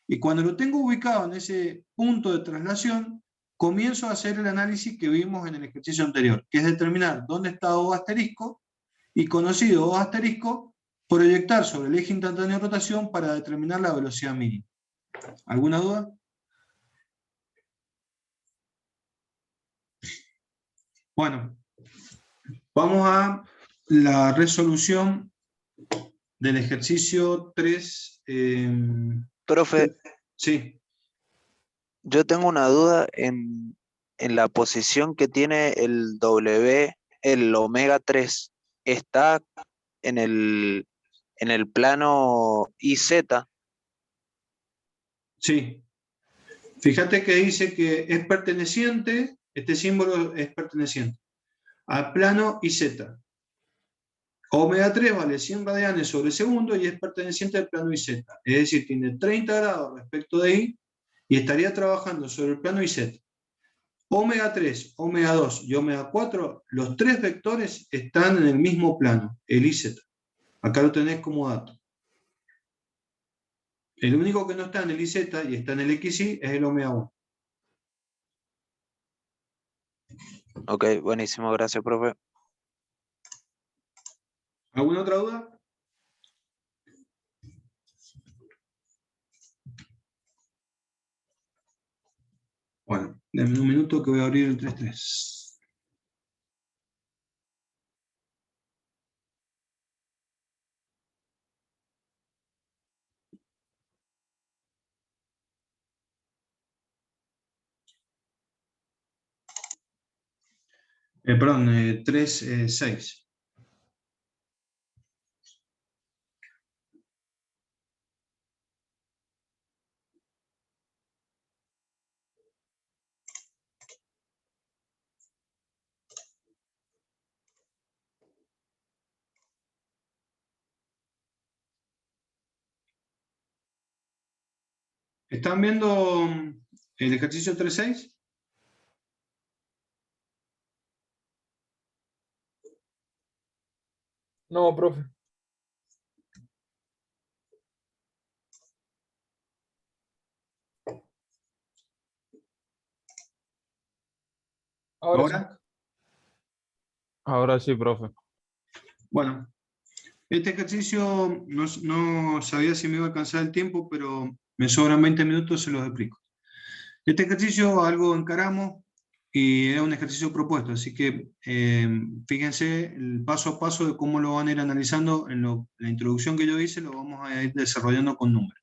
Y cuando lo tengo ubicado en ese punto de traslación, comienzo a hacer el análisis que vimos en el ejercicio anterior, que es determinar dónde está O asterisco, y conocido O asterisco, proyectar sobre el eje instantáneo de rotación para determinar la velocidad mínima. ¿Alguna duda? Bueno, vamos a la resolución del ejercicio 3. Profe, Sí, yo tengo una duda en la posición que tiene el W, el omega 3. ¿Está en el plano IZ? sí. Fíjate que dice que es perteneciente, este símbolo es perteneciente al plano IZ. Omega 3 vale 100 radianes sobre segundo y es perteneciente al plano IZ. Es decir, tiene 30 grados respecto de I y estaría trabajando sobre el plano IZ. Omega 3, omega 2 y omega 4, los tres vectores están en el mismo plano, el IZ. Acá lo tenés como dato. El único que no está en el IZ y está en el XY es el omega 1. Ok, buenísimo, gracias, profe. ¿Alguna otra duda? Bueno, denme un minuto que voy a abrir el 3.3. Perdón, 3.6. ¿Están viendo el ejercicio 3.6? No, profe. Ahora sí. ¿Ahora? Ahora sí, profe. Bueno, este ejercicio no sabía si me iba a alcanzar el tiempo, pero me sobran 20 minutos, se los explico. Este ejercicio algo encaramos y era un ejercicio propuesto, así que fíjense el paso a paso de cómo lo van a ir analizando en la introducción que yo hice, lo vamos a ir desarrollando con números.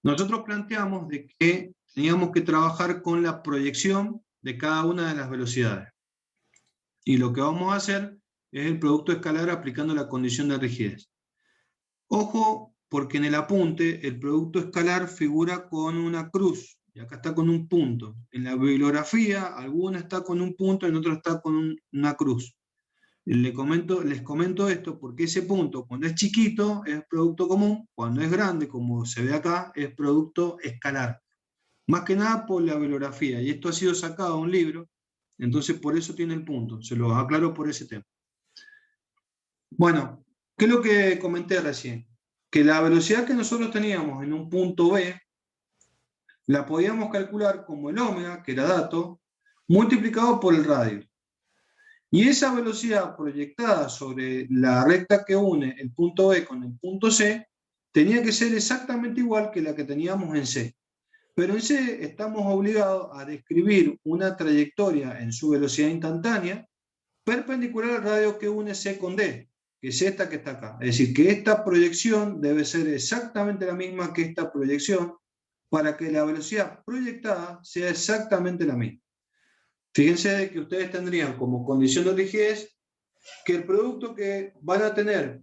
Nosotros planteamos de que teníamos que trabajar con la proyección de cada una de las velocidades. Y lo que vamos a hacer es el producto escalar aplicando la condición de rigidez. Ojo, porque en el apunte el producto escalar figura con una cruz, y acá está con un punto. En la bibliografía, alguna está con un punto, en otra está con una cruz. Les comento esto porque ese punto, cuando es chiquito, es producto común, cuando es grande, como se ve acá, es producto escalar. Más que nada por la bibliografía, y esto ha sido sacado de un libro, entonces por eso tiene el punto, se los aclaro por ese tema. Bueno, ¿qué es lo que comenté recién? Que la velocidad que nosotros teníamos en un punto B, la podíamos calcular como el ómega, que era dato, multiplicado por el radio. Y esa velocidad proyectada sobre la recta que une el punto B con el punto C, tenía que ser exactamente igual que la que teníamos en C. Pero en C estamos obligados a describir una trayectoria en su velocidad instantánea perpendicular al radio que une C con D, que es esta que está acá. Es decir, que esta proyección debe ser exactamente la misma que esta proyección para que la velocidad proyectada sea exactamente la misma. Fíjense que ustedes tendrían como condición de rigidez que el producto que van a tener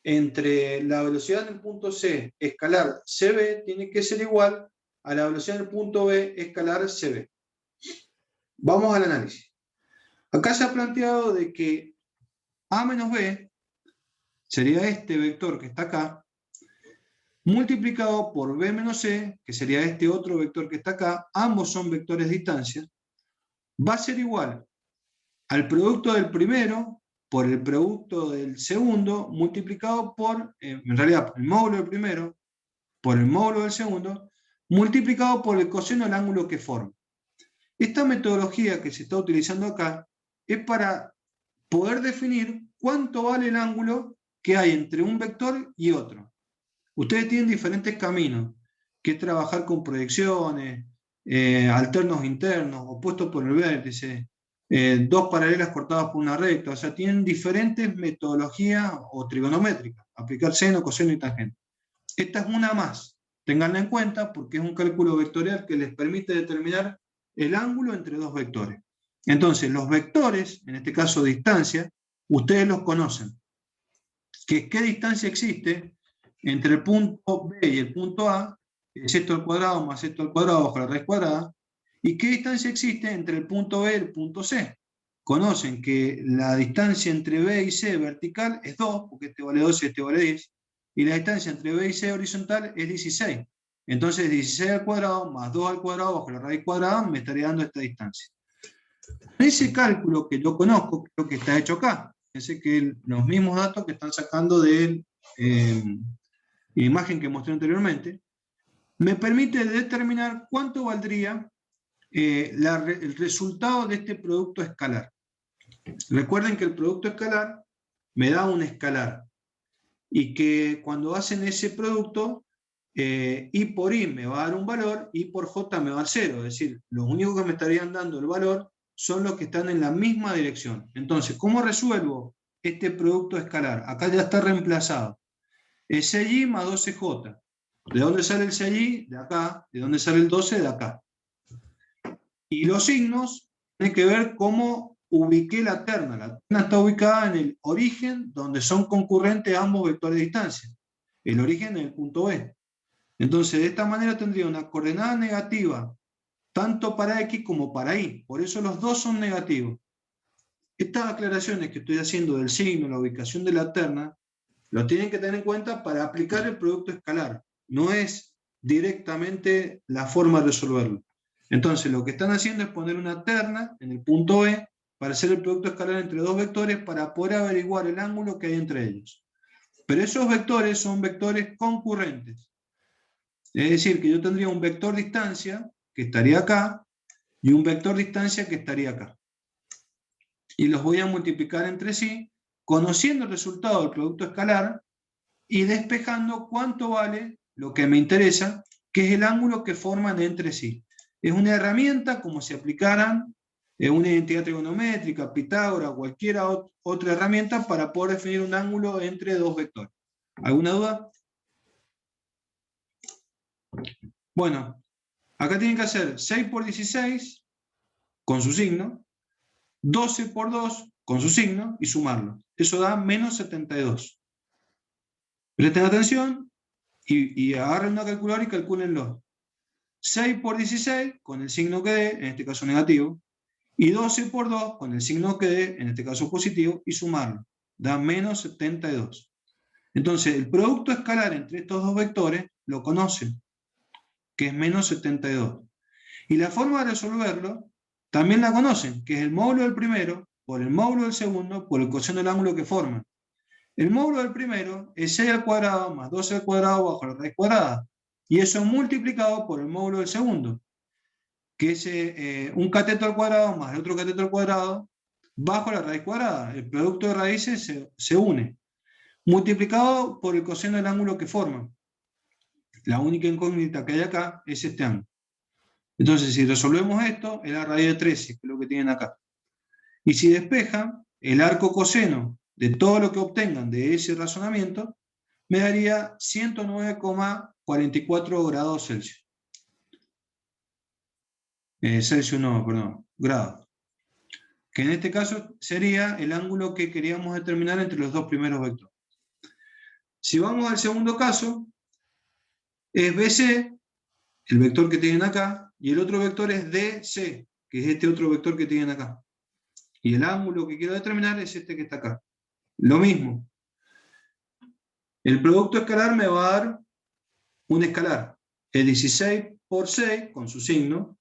entre la velocidad del punto C escalar CB tiene que ser igual a la velocidad del punto B escalar CB. Vamos al análisis. Acá se ha planteado de que A menos B sería este vector que está acá, multiplicado por B menos C, que sería este otro vector que está acá, ambos son vectores de distancia, va a ser igual al producto del primero por el producto del segundo, multiplicado por, en realidad, el módulo del primero por el módulo del segundo, multiplicado por el coseno del ángulo que forma. Esta metodología que se está utilizando acá es para poder definir cuánto vale el ángulo que hay entre un vector y otro. Ustedes tienen diferentes caminos, que es trabajar con proyecciones, alternos internos, opuestos por el vértice, dos paralelas cortadas por una recta, o sea, tienen diferentes metodologías o trigonométricas, aplicar seno, coseno y tangente. Esta es una más, ténganla en cuenta porque es un cálculo vectorial que les permite determinar el ángulo entre dos vectores. Entonces, los vectores, en este caso distancia, ustedes los conocen. ¿Qué distancia existe entre el punto B y el punto A? Es esto al cuadrado más esto al cuadrado bajo la raíz cuadrada. ¿Y qué distancia existe entre el punto B y el punto C? Conocen que la distancia entre B y C vertical es 2, porque este vale 2 y este vale 10. Y la distancia entre B y C horizontal es 16. Entonces 16 al cuadrado más 2 al cuadrado bajo la raíz cuadrada me estaría dando esta distancia. Ese cálculo que yo conozco, creo que está hecho acá. Fíjense que los mismos datos que están sacando de la imagen que mostré anteriormente, me permite determinar cuánto valdría el resultado de este producto escalar. Recuerden que el producto escalar me da un escalar y que cuando hacen ese producto, I por I me va a dar un valor, I por J me va a dar 0, es decir, los únicos que me estarían dando el valor son los que están en la misma dirección. Entonces, ¿cómo resuelvo este producto escalar? Acá ya está reemplazado. Es 6i más 12j. ¿De dónde sale el 6i? De acá. ¿De dónde sale el 12? De acá. Y los signos tienen que ver cómo ubiqué la terna. La terna está ubicada en el origen, donde son concurrentes ambos vectores de distancia. El origen es el punto B. Entonces, de esta manera tendría una coordenada negativa tanto para X como para Y. Por eso los dos son negativos. Estas aclaraciones que estoy haciendo del signo, la ubicación de la terna, lo tienen que tener en cuenta para aplicar el producto escalar. No es directamente la forma de resolverlo. Entonces, lo que están haciendo es poner una terna en el punto B para hacer el producto escalar entre dos vectores para poder averiguar el ángulo que hay entre ellos. Pero esos vectores son vectores concurrentes. Es decir, que yo tendría un vector distancia que estaría acá, y un vector distancia que estaría acá. y los voy a multiplicar entre sí, conociendo el resultado del producto escalar y despejando cuánto vale lo que me interesa, que es el ángulo que forman entre sí. Es una herramienta como si aplicaran una identidad trigonométrica, Pitágoras, cualquier otra herramienta para poder definir un ángulo entre dos vectores. ¿Alguna duda? Bueno, acá tienen que hacer 6 por 16 con su signo, 12 por 2 con su signo y sumarlo. Eso da menos 72. Presten atención y agarren una calculadora y calcúlenlo. 6 por 16 con el signo que dé, en este caso negativo, y 12 por 2 con el signo que dé, en este caso positivo, y sumarlo. Da menos 72. Entonces, el producto escalar entre estos dos vectores lo conocen, que es menos 72. Y la forma de resolverlo también la conocen, que es el módulo del primero por el módulo del segundo por el coseno del ángulo que forman. El módulo del primero es 6 al cuadrado más 12 al cuadrado bajo la raíz cuadrada. Y eso multiplicado por el módulo del segundo, que es un cateto al cuadrado más el otro cateto al cuadrado bajo la raíz cuadrada. El producto de raíces se une. Multiplicado por el coseno del ángulo que forman. La única incógnita que hay acá es este ángulo. Entonces, si resolvemos esto, es la raíz de 13, que es lo que tienen acá. Y si despejan, el arco coseno de todo lo que obtengan de ese razonamiento, me daría 109,44 grados Celsius. Celsius no, perdón, grados. Que en este caso sería el ángulo que queríamos determinar entre los dos primeros vectores. Si vamos al segundo caso, es BC, el vector que tienen acá, y el otro vector es DC, que es este otro vector que tienen acá. Y el ángulo que quiero determinar es este que está acá. Lo mismo. El producto escalar me va a dar un escalar. Es 16 por 6 con su signo,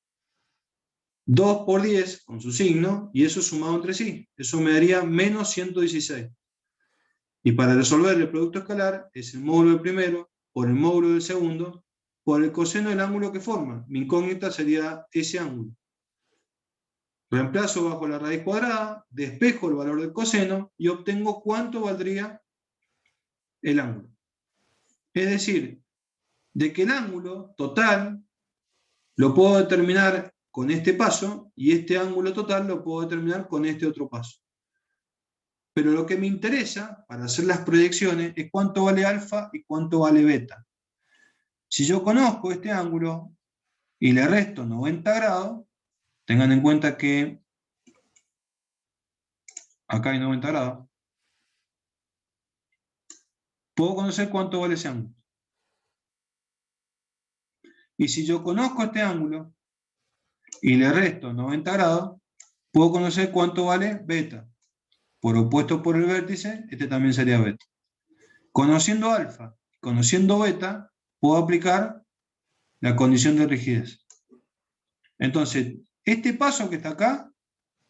2 por 10 con su signo, y eso sumado entre sí. Eso me daría menos 116. Y para resolver el producto escalar es el módulo del primero por el módulo del segundo por el coseno del ángulo que forma. Mi incógnita sería ese ángulo. Reemplazo bajo la raíz cuadrada, despejo el valor del coseno y obtengo cuánto valdría el ángulo. Es decir, de que el ángulo total lo puedo determinar con este paso y este ángulo total lo puedo determinar con este otro paso. Pero lo que me interesa para hacer las proyecciones es cuánto vale alfa y cuánto vale beta. Si yo conozco este ángulo y le resto 90 grados, tengan en cuenta que acá hay 90 grados, puedo conocer cuánto vale ese ángulo. Y si yo conozco este ángulo y le resto 90 grados, puedo conocer cuánto vale beta. Por opuesto por el vértice, este también sería beta. Conociendo alfa, conociendo beta, puedo aplicar la condición de rigidez. Entonces, este paso que está acá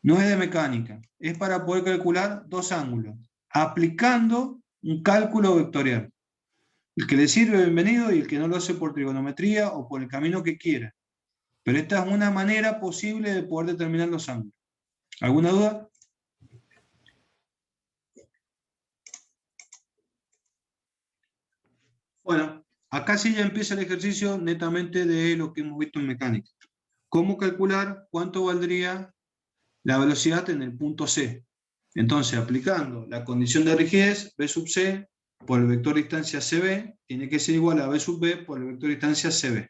no es de mecánica, es para poder calcular dos ángulos, aplicando un cálculo vectorial. El que le sirve, bienvenido, y el que no lo hace por trigonometría o por el camino que quiera. Pero esta es una manera posible de poder determinar los ángulos. ¿Alguna duda? Bueno, acá sí ya empieza el ejercicio netamente de lo que hemos visto en mecánica. ¿Cómo calcular cuánto valdría la velocidad en el punto C? Entonces, aplicando la condición de rigidez, B sub C por el vector distancia CB tiene que ser igual a B sub B por el vector distancia CB.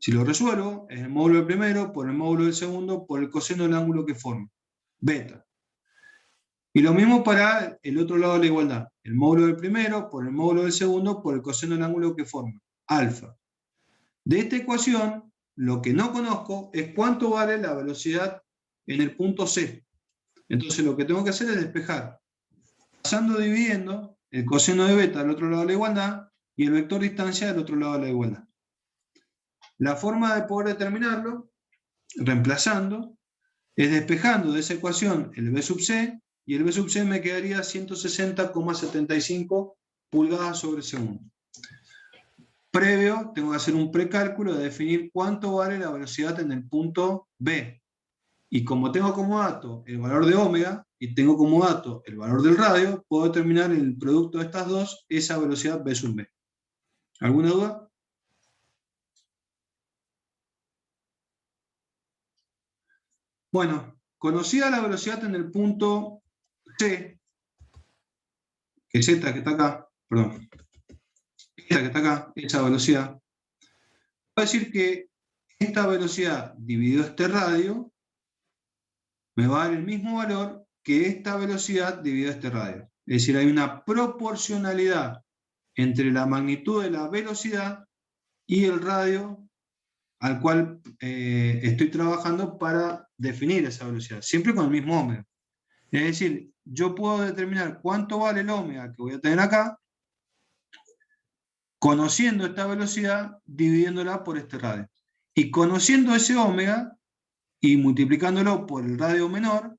Si lo resuelvo, es el módulo del primero por el módulo del segundo por el coseno del ángulo que forma, beta. Y lo mismo para el otro lado de la igualdad, el módulo del primero por el módulo del segundo por el coseno del ángulo que forma, alfa. De esta ecuación, lo que no conozco es cuánto vale la velocidad en el punto C. Entonces lo que tengo que hacer es despejar, pasando dividiendo el coseno de beta al otro lado de la igualdad y el vector distancia al otro lado de la igualdad. La forma de poder determinarlo, reemplazando, es despejando de esa ecuación el B sub C, y el B sub C me quedaría 160,75 pulgadas sobre segundo. Previo, tengo que hacer un precálculo de definir cuánto vale la velocidad en el punto B. Y como tengo como dato el valor de omega y tengo como dato el valor del radio, puedo determinar el producto de estas dos, esa velocidad B sub B. ¿Alguna duda? Bueno, conocida la velocidad en el punto C, que es esta que está acá, perdón, esta que está acá, esa velocidad, voy a decir que esta velocidad dividido este radio me va a dar el mismo valor que esta velocidad dividido este radio. Es decir, hay una proporcionalidad entre la magnitud de la velocidad y el radio al cual estoy trabajando para definir esa velocidad, siempre con el mismo omega. Es decir, yo puedo determinar cuánto vale el omega que voy a tener acá, conociendo esta velocidad, dividiéndola por este radio. Y conociendo ese omega y multiplicándolo por el radio menor,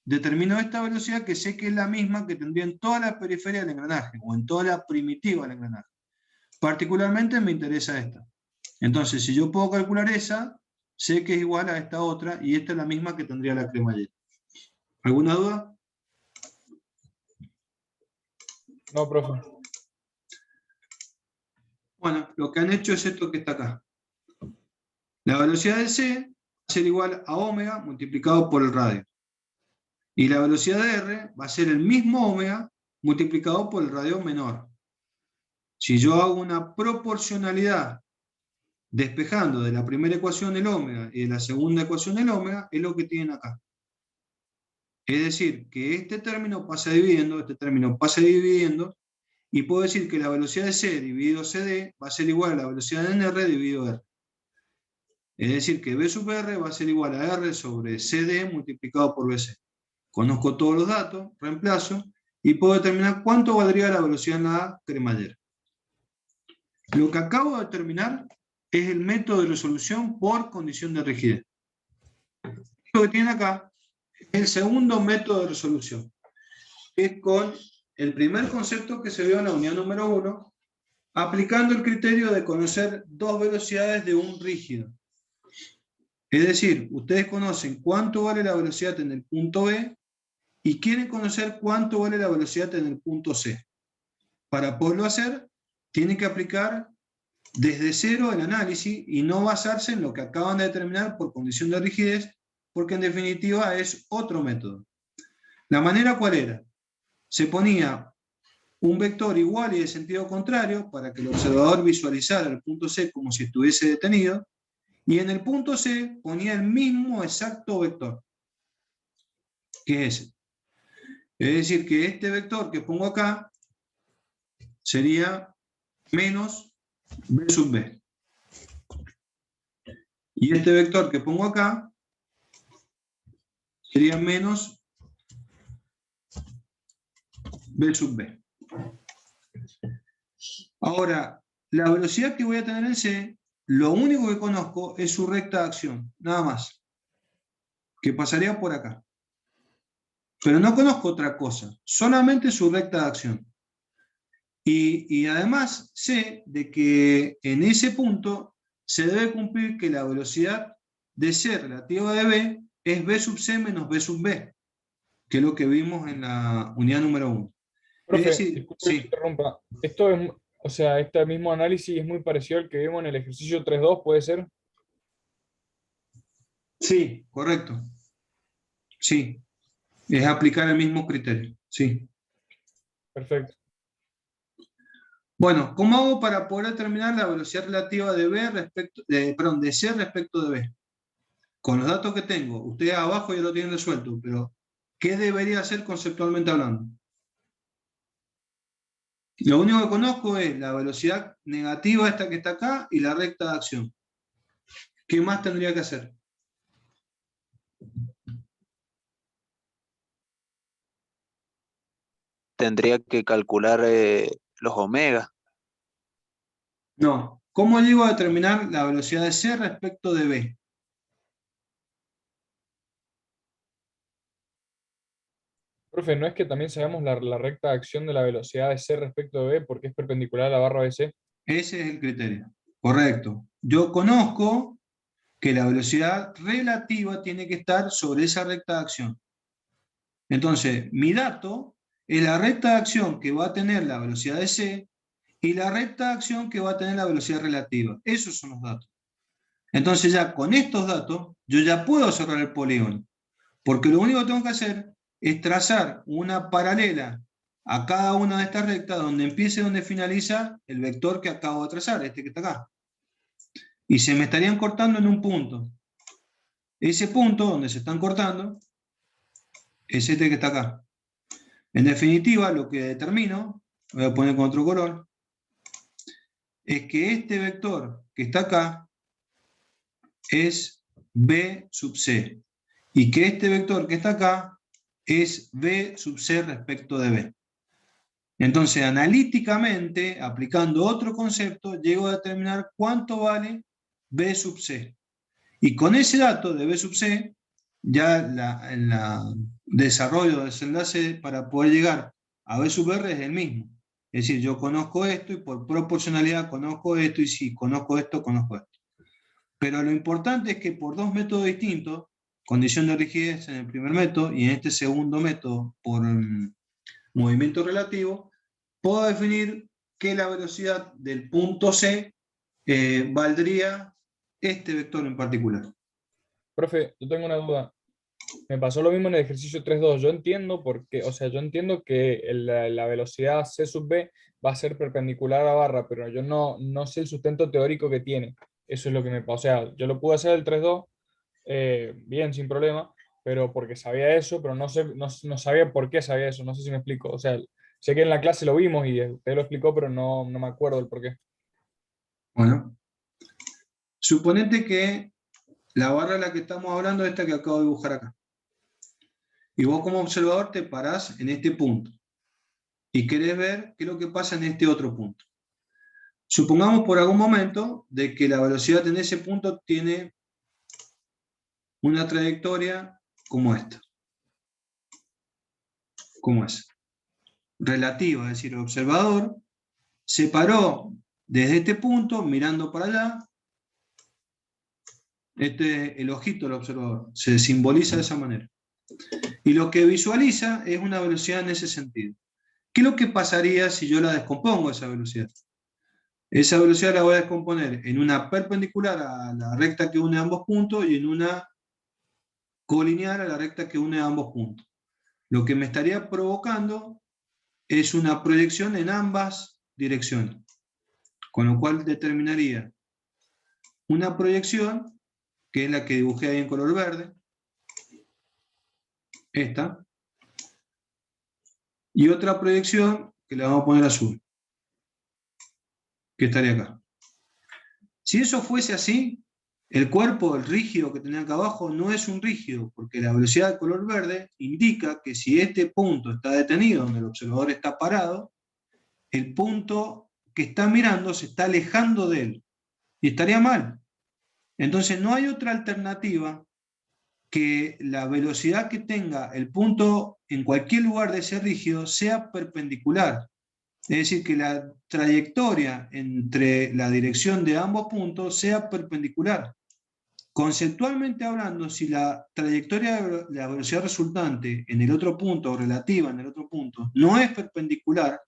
determino esta velocidad que sé que es la misma que tendría en toda la periferia del engranaje, o en toda la primitiva del engranaje. Particularmente me interesa esta. Entonces, si yo puedo calcular esa, sé que es igual a esta otra, y esta es la misma que tendría la cremallera. ¿Alguna duda? No, profe. Bueno, lo que han hecho es esto que está acá. La velocidad de C va a ser igual a omega multiplicado por el radio. Y la velocidad de R va a ser el mismo omega multiplicado por el radio menor. Si yo hago una proporcionalidad despejando de la primera ecuación el omega y de la segunda ecuación el omega, es lo que tienen acá. Es decir, que este término pasa dividiendo, este término pasa dividiendo, y puedo decir que la velocidad de C dividido CD va a ser igual a la velocidad de R dividido R. Es decir, que B sub R va a ser igual a R sobre CD multiplicado por BC. Conozco todos los datos, reemplazo, y puedo determinar cuánto valdría la velocidad en la cremallera. Lo que acabo de determinar es el método de resolución por condición de rigidez. Lo que tienen acá es el segundo método de resolución, que es con el primer concepto que se vio en la unidad número 1, aplicando el criterio de conocer dos velocidades de un rígido. Es decir, ustedes conocen cuánto vale la velocidad en el punto B y quieren conocer cuánto vale la velocidad en el punto C. Para poderlo hacer, tienen que aplicar desde cero el análisis y no basarse en lo que acaban de determinar por condición de rigidez, porque en definitiva es otro método. ¿La manera cuál era? Se ponía un vector igual y de sentido contrario para que el observador visualizara el punto C como si estuviese detenido, y en el punto C ponía el mismo exacto vector, que es ese. Es decir, que este vector que pongo acá sería menos B sub B. Y este vector que pongo acá sería menos B sub B. Ahora, la velocidad que voy a tener en C, lo único que conozco es su recta de acción, nada más, que pasaría por acá. Pero no conozco otra cosa, solamente su recta de acción. Y además sé de que en ese punto se debe cumplir que la velocidad de C relativa de B es B sub C menos B sub B, que es lo que vimos en la unidad número 1. Profe, Es decir, disculpe que sí, interrumpa. Esto es, o sea, este mismo análisis es muy parecido al que vimos en el ejercicio 3.2, ¿puede ser? sí, correcto. Sí, es aplicar el mismo criterio, sí. Perfecto. Bueno, ¿cómo hago para poder determinar la velocidad relativa de B respecto, de C respecto de B? Con los datos que tengo, ustedes abajo ya lo tienen resuelto, pero ¿qué debería hacer conceptualmente hablando? Lo único que conozco es la velocidad negativa esta que está acá y la recta de acción. ¿Qué más tendría que hacer? Tendría que calcular los omegas. No. ¿Cómo llego a determinar la velocidad de C respecto de B? Profe, ¿no es que también sabemos la recta de acción de la velocidad de C respecto de B porque es perpendicular a la barra BC? Ese es el criterio. Correcto. Yo conozco que la velocidad relativa tiene que estar sobre esa recta de acción. Entonces, mi dato es la recta de acción que va a tener la velocidad de C y la recta de acción que va a tener la velocidad relativa. Esos son los datos. Entonces ya con estos datos, yo ya puedo cerrar el polígono, porque lo único que tengo que hacer es trazar una paralela a cada una de estas rectas donde empiece y donde finaliza el vector que acabo de trazar, este que está acá. Y se me estarían cortando en un punto. Ese punto donde se están cortando es este que está acá. En definitiva, lo que determino, voy a poner con otro color, es que este vector que está acá es B sub C, y que este vector que está acá es B sub C respecto de B. Entonces, analíticamente, aplicando otro concepto, llego a determinar cuánto vale B sub C. Y con ese dato de B sub C, ya en el desarrollo del desenlace para poder llegar a B sub R es el mismo. Es decir, yo conozco esto y por proporcionalidad conozco esto, y si conozco esto, conozco esto. Pero lo importante es que por dos métodos distintos, condición de rigidez en el primer método y en este segundo método por movimiento relativo, puedo definir que la velocidad del punto C valdría este vector en particular. Profe, yo tengo una duda. Me pasó lo mismo en el ejercicio 3.2. Yo entiendo por qué, o sea, yo entiendo que la velocidad C sub B va a ser perpendicular a la barra, pero yo no sé el sustento teórico que tiene. Eso es lo que me pasa. O sea, yo lo pude hacer el 3.2 bien, sin problema, pero porque sabía eso, pero no sabía por qué sabía eso. No sé si me explico. O sea, sé que en la clase lo vimos y usted lo explicó, pero no me acuerdo del por qué. Bueno, suponete que la barra de la que estamos hablando es esta que acabo de dibujar acá. Y vos como observador te parás en este punto y querés ver qué es lo que pasa en este otro punto. Supongamos por algún momento de que la velocidad en ese punto tiene una trayectoria como esta. Como es. Relativa, es decir, el observador se paró desde este punto mirando para allá. El ojito del observador se simboliza de esa manera. Y lo que visualiza es una velocidad en ese sentido. ¿Qué es lo que pasaría si yo la descompongo esa velocidad? Esa velocidad la voy a descomponer en una perpendicular a la recta que une ambos puntos y en una colineal a la recta que une ambos puntos. Lo que me estaría provocando es una proyección en ambas direcciones, con lo cual determinaría una proyección, que es la que dibujé ahí en color verde, esta, y otra proyección que le vamos a poner azul, que estaría acá. Si eso fuese así, el cuerpo, el rígido que tenía acá abajo, no es un rígido, porque la velocidad de color verde indica que si este punto está detenido, donde el observador está parado, el punto que está mirando se está alejando de él, y estaría mal. Entonces no hay otra alternativa que la velocidad que tenga el punto en cualquier lugar de ese rígido sea perpendicular. Es decir, que la trayectoria entre la dirección de ambos puntos sea perpendicular. Conceptualmente hablando, si la trayectoria de la velocidad resultante en el otro punto, o relativa en el otro punto, no es perpendicular,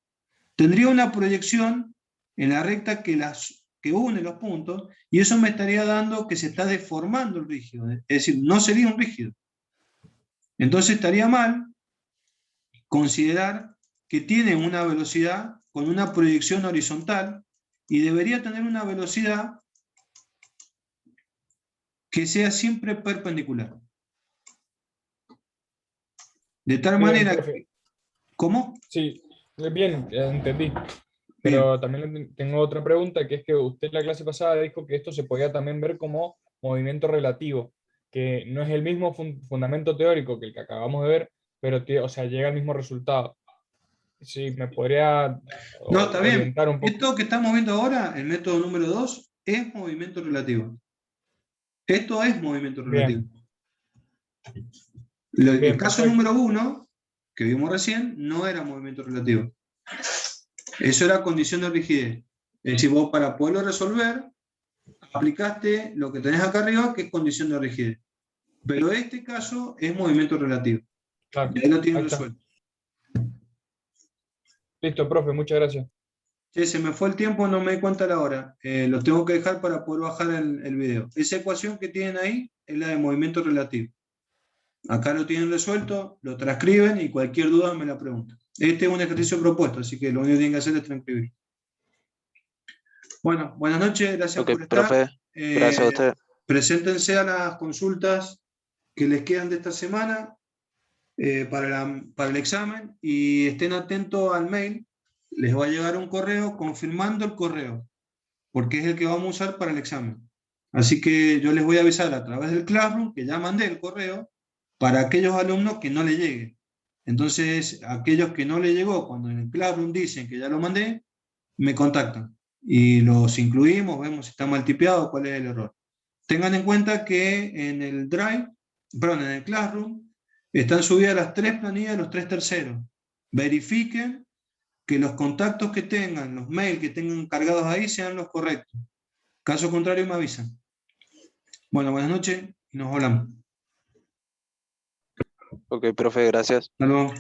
tendría una proyección en la recta que une los puntos, y eso me estaría dando que se está deformando el rígido, es decir, no sería un rígido. Entonces estaría mal considerar que tiene una velocidad con una proyección horizontal y debería tener una velocidad que sea siempre perpendicular. De tal manera que... ¿Cómo? Sí, bien, entendí. Pero también tengo otra pregunta, que es que usted en la clase pasada dijo que esto se podía también ver como movimiento relativo, que no es el mismo fundamento teórico que el que acabamos de ver, pero o sea, llega al mismo resultado. Sí, me podría No, está bien. orientar un poco. Esto que estamos viendo ahora, el método número 2, es movimiento relativo. Esto es movimiento relativo. El caso número 1, que vimos recién, no era movimiento relativo. Eso era condición de rigidez. Es decir, vos para poderlo resolver, aplicaste lo que tenés acá arriba, que es condición de rigidez. Pero este caso es movimiento relativo. Claro, Y ahí lo tienen ahí está. resuelto. Listo, profe, muchas gracias. Che, se me fue el tiempo, no me di cuenta la hora. Los tengo que dejar para poder bajar el video. Esa ecuación que tienen ahí es la de movimiento relativo. Acá lo tienen resuelto, lo transcriben y cualquier duda me la preguntan. Este es un ejercicio propuesto, así que lo único que tienen que hacer es transcribir. Bueno, buenas noches, gracias Ok, por estar. profe, gracias a usted. Preséntense a las consultas que les quedan de esta semana para el examen y estén atentos al mail. Les va a llegar un correo confirmando el correo, porque es el que vamos a usar para el examen. Así que yo les voy a avisar a través del Classroom que ya mandé el correo para aquellos alumnos que no le llegue. Entonces, aquellos que no le llegó, cuando en el Classroom dicen que ya lo mandé, me contactan y los incluimos, vemos si está mal tipeado, cuál es el error. Tengan en cuenta que en el Drive, perdón, en el Classroom, están subidas las 3 planillas de los 3 terceros. Verifiquen que los contactos que tengan, los mails que tengan cargados ahí, sean los correctos. Caso contrario, me avisan. Bueno, buenas noches y nos hablamos. Ok, profe, gracias. Hasta luego.